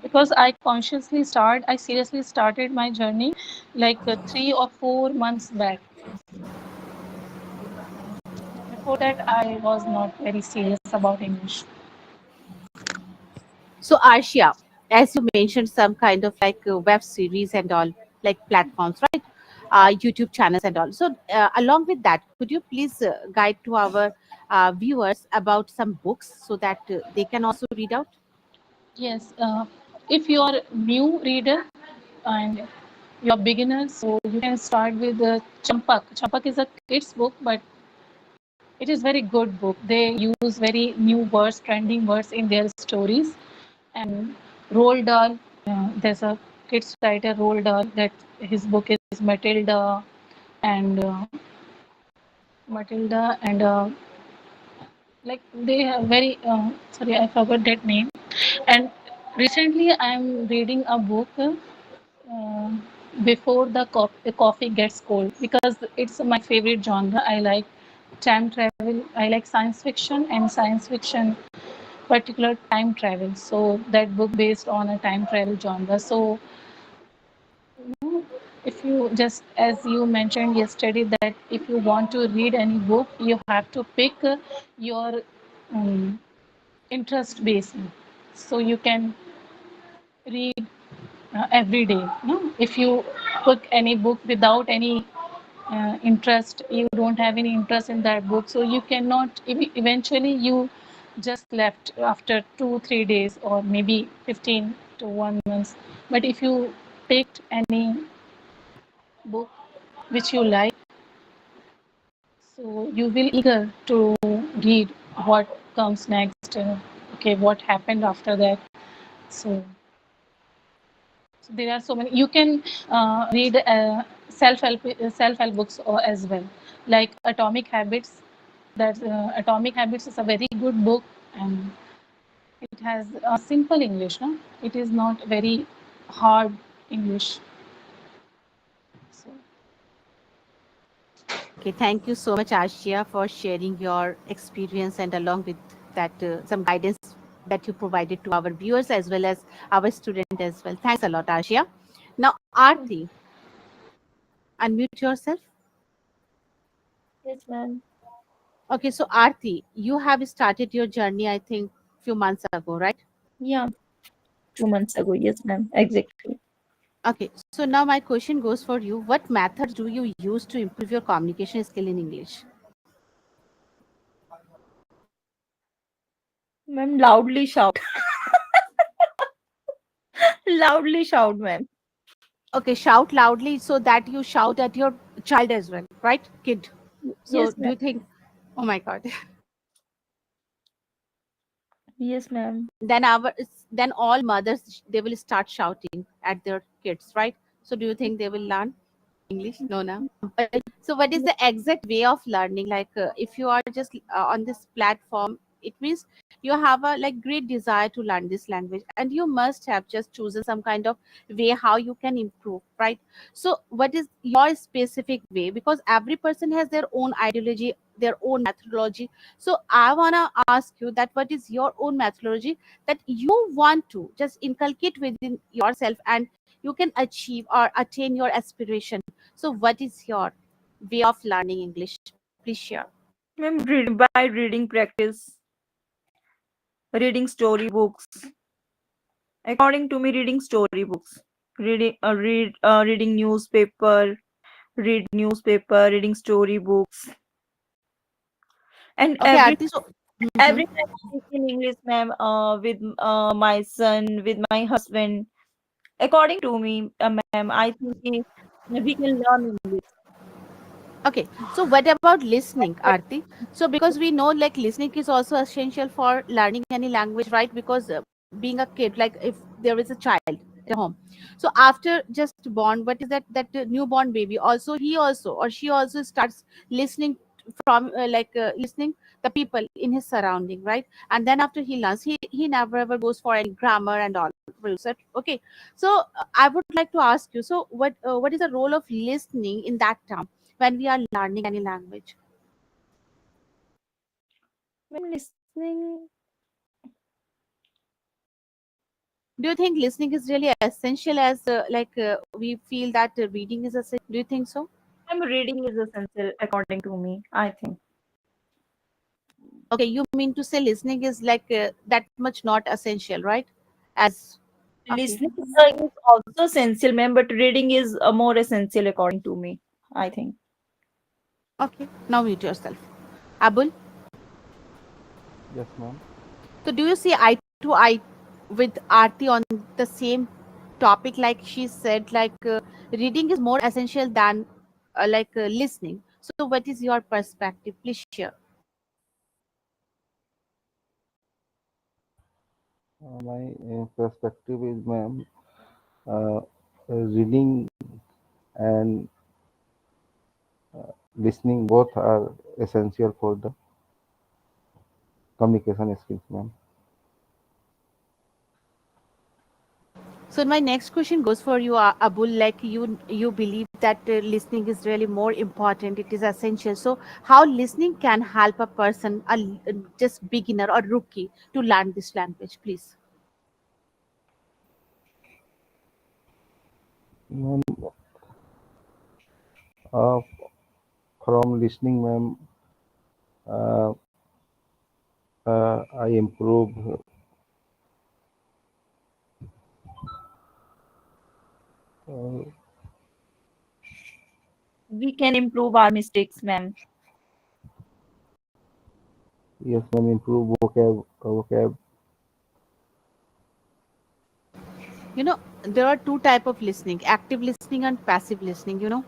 Speaker 6: because I seriously started my journey like 3 or 4 months back. Before that, I was not very serious about English.
Speaker 2: So, Arshia, as you mentioned, some kind of like web series and all, like platforms, right? YouTube channels and all. So, along with that, could you please guide to our viewers about some books so that they can also read out?
Speaker 6: Yes, if you are new reader and you're beginner, so you can start with Champak. Champak is a kids book, but it is very good book. They use very new words, trending words in their stories. And Roald Dahl, there's a kids writer Roald Dahl that his book is Matilda, and like they have very sorry, I forgot that name. And recently I'm reading a book, before the coffee gets cold, because it's my favorite genre. I like time travel, I like science fiction, and science fiction particular time travel. So that book based on a time travel genre. So if you, just as you mentioned yesterday, that if you want to read any book, you have to pick your um, interest based, so you can read every day, no? If you pick any book without any interest, you don't have any interest in that book, so you cannot, eventually you just left after 2 3 days, or maybe 15 to 1 month. But if you picked any book which you like, so you will eager to read what comes next, okay, what happened after that. So, so there are so many. You can read self-help books as well, like Atomic Habits. That Atomic Habits is a very good book, and it has a simple English. No, it is not very hard English. So,
Speaker 2: Okay, thank you so much, Ashia, for sharing your experience and along with that some guidance that you provided to our viewers as well as our student as well. Thanks a lot, Ashia. Now, Aarti, unmute yourself.
Speaker 5: Yes, ma'am.
Speaker 2: Okay, so Aarti, you have started your journey, I think, few months ago, right?
Speaker 5: Yeah, 2 months ago. Yes, ma'am. Exactly.
Speaker 2: Okay, so now my question goes for you. What methods do you use to improve your communication skill in English?
Speaker 5: Ma'am, loudly shout. Loudly shout, ma'am.
Speaker 2: Okay, shout loudly so that you shout at your child as well, right? Kid. So
Speaker 5: Yes,
Speaker 2: do
Speaker 5: ma'am.
Speaker 2: you think, oh my God,
Speaker 5: Yes, ma'am.
Speaker 2: then our then all mothers they will start shouting at their kids, right? So do you think they will learn English? No, no. So what is the exact way of learning? Like if you are just on this platform, it means you have a like great desire to learn this language, and you must have just chosen some kind of way how you can improve, right? So what is your specific way? Because every person has their own ideology, their own methodology. So I wanna ask you that what is your own methodology that you want to just inculcate within yourself, and you can achieve or attain your aspiration. So, what is your way of learning English? Please share.
Speaker 5: Ma'am, by reading practice, reading storybooks. According to me, reading storybooks, reading newspaper, reading storybooks, and
Speaker 2: Okay, Aarti. So,
Speaker 5: every
Speaker 2: mhm.
Speaker 5: time I speak in English, ma'am, with my son, with my husband. According to me, ma'am, I think we can learn English.
Speaker 2: Okay, so what about listening, Aarti? So because we know like listening is also essential for learning any language, right? Because being a kid, like if there is a child at home, so after just born, what is that newborn baby? Also, he also or she also starts listening from listening the people in his surrounding, right? And then after he learns, he never ever goes for any grammar and all rules. Okay, so I would like to ask you. So what is the role of listening in that term? When we are learning any language,
Speaker 5: Ma'am, listening,
Speaker 2: do you think listening is really essential as we feel that reading is essential? Do you think so?
Speaker 5: reading is essential according to me, I think.
Speaker 2: Okay, you mean to say listening is that much not essential, right? As okay,
Speaker 5: Listening is also essential, ma'am, but reading is more essential according to me, I think.
Speaker 2: okay, now mute yourself. Abul,
Speaker 7: Yes, ma'am.
Speaker 2: so do you see eye to eye with Aarti on the same topic? Like she said, reading is more essential than listening. So what is your perspective? Please share.
Speaker 7: My perspective is, ma'am, uh, reading and listening both are essential for the communication skills, ma'am.
Speaker 2: So my next question goes for you, Abul. Like you believe that listening is really more important. It is essential. So how listening can help a person, just beginner or rookie, to learn this language, please?
Speaker 7: Ma'am, uh, from listening, ma'am, uh, I improve. Uh,
Speaker 5: We can improve our mistakes, ma'am.
Speaker 7: yes, ma'am, improve vocab.
Speaker 2: You know, there are two type of listening: active listening and passive listening. You know,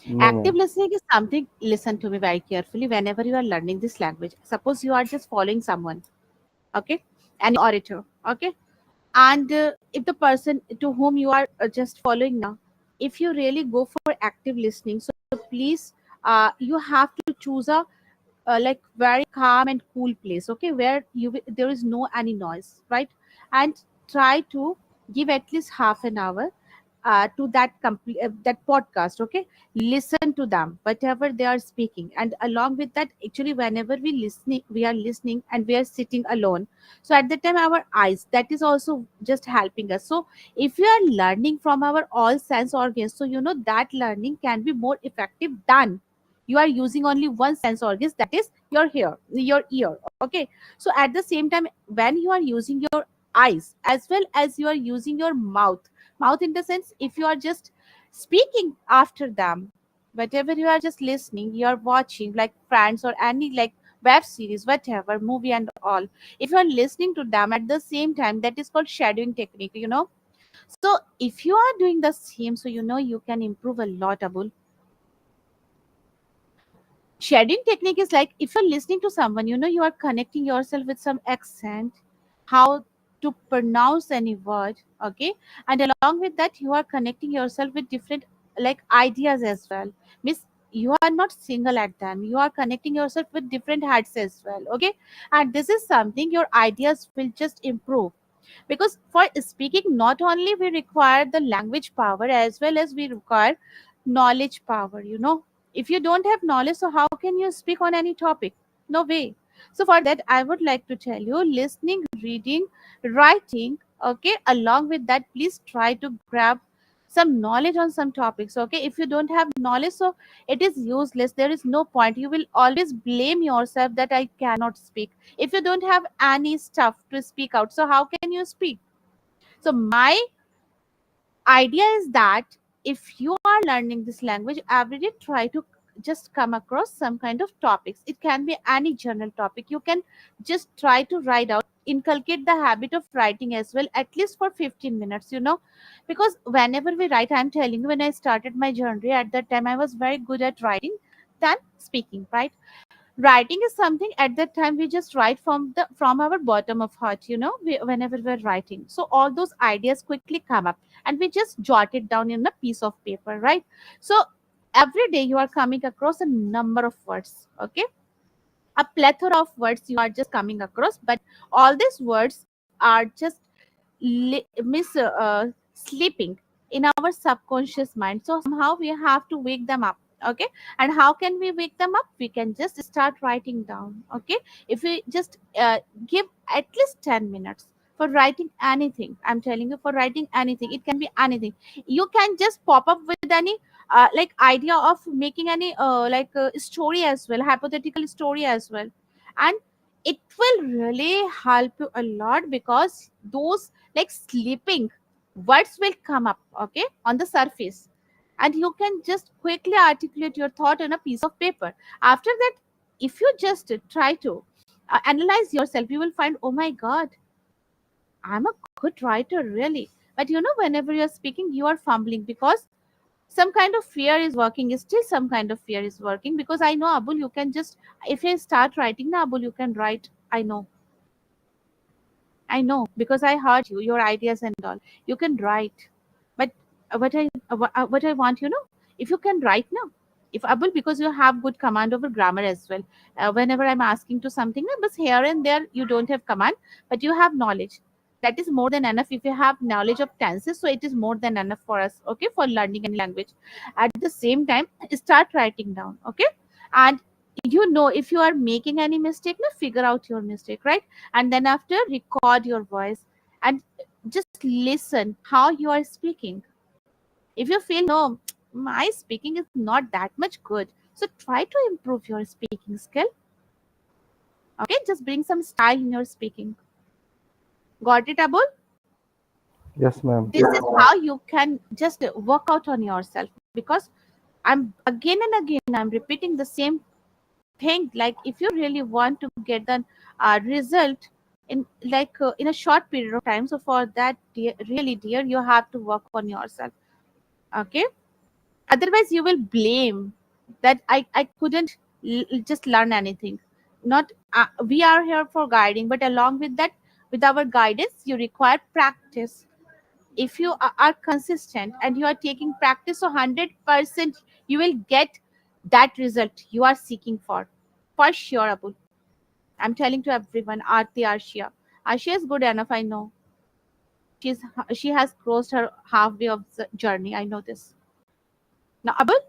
Speaker 7: No,
Speaker 2: active
Speaker 7: ma'am.
Speaker 2: listening is something. Listen to me very carefully. Whenever you are learning this language, suppose you are just following someone, okay, an orator, okay, and if the person to whom you are just following now, if you really go for active listening, so please you have to choose a very calm and cool place, okay, where there is no any noise, right? And try to give at least half an hour to that podcast, okay. Listen to them whatever they are speaking, and along with that, actually whenever we are listening and we are sitting alone, so at that time our eyes, that is also just helping us. So if you are learning from our all sense organs, so you know that learning can be more effective than you are using only one sense organs, that is your ear, okay. So at the same time, when you are using your eyes as well as you are using your mouth in the sense, if you are just speaking after them, whatever you are just listening, you are watching like friends or any like web series, whatever movie and all, if you are listening to them at the same time, that is called shadowing technique, you know. So if you are doing the same, so you know you can improve a lot, Abul. Shadowing technique is like if you're listening to someone, you know, you are connecting yourself with some accent, how to pronounce any word. Okay, and along with that, you are connecting yourself with different like ideas as well. Miss, you are not single at them. You are connecting yourself with different heads as well. Okay, and this is something your ideas will just improve, because for speaking not only we require the language power as well as we require knowledge power, you know. If you don't have knowledge, so how can you speak on any topic? No way. So for that, I would like to tell you, listening, reading, writing, okay, along with that, please try to grab some knowledge on some topics. Okay, if you don't have knowledge, so it is useless, there is no point. You will always blame yourself that I cannot speak. If you don't have any stuff to speak out, so how can you speak? So my idea is that if you are learning this language every day, try to just come across some kind of topics. It can be any general topic. You can just try to write out, inculcate the habit of writing as well, at least for 15 minutes, you know. Because whenever we write, I'm telling you, when I started my journey, at that time I was very good at writing than speaking, right? Writing is something at that time we just write from our bottom of heart, you know, whenever we're writing, so all those ideas quickly come up and we just jot it down in a piece of paper, right? So every day you are coming across a number of words, okay, a plethora of words you are just coming across, but all these words are just sleeping in our subconscious mind. So somehow we have to wake them up. Okay, and how can we wake them up? We can just start writing down. Okay, if we just give at least 10 minutes for writing anything, I'm telling you, for writing anything, it can be anything. You can just pop up with any like idea of making any story as well, hypothetical story as well, and it will really help you a lot, because those like sleeping words will come up, okay, on the surface, and you can just quickly articulate your thought on a piece of paper. After that, if you just try to analyze yourself, you will find, oh my god, I'm a good writer really. But you know, whenever you're speaking, you are fumbling because some kind of fear is working. Still some kind of fear is working, because I know, Abul, you can just, if you start writing now, Abul, you can write. I know because I heard you, your ideas and all. You can write, but what I want, you know, if you can write now, if able, because you have good command over grammar as well. Whenever I'm asking to something, but here and there you don't have command, but you have knowledge. That is more than enough. If you have knowledge of tenses, so it is more than enough for us. Okay, for learning any language. At the same time, start writing down. Okay, and you know, if you are making any mistake, now figure out your mistake, right? And then after, record your voice and just listen how you are speaking. If you feel, no, my speaking is not that much good, so try to improve your speaking skill. Okay, just bring some style in your speaking. Got it, Abul?
Speaker 7: Yes, ma'am.
Speaker 2: This is how you can just work out on yourself, because I'm again and again I'm repeating the same thing. Like, if you really want to get the result in in a short period of time, so for that, dear, really dear, you have to work on yourself. Okay, otherwise you will blame that I couldn't just learn anything. Not we are here for guiding, but along with that, with our guidance, you require practice. If you are consistent and you are taking practice, so 100% you will get that result you are seeking for sure, Abul. I'm telling to everyone, Aarti, Arshia is good enough, I know. she's she has crossed her halfway of the journey, I know this. Now, Abul,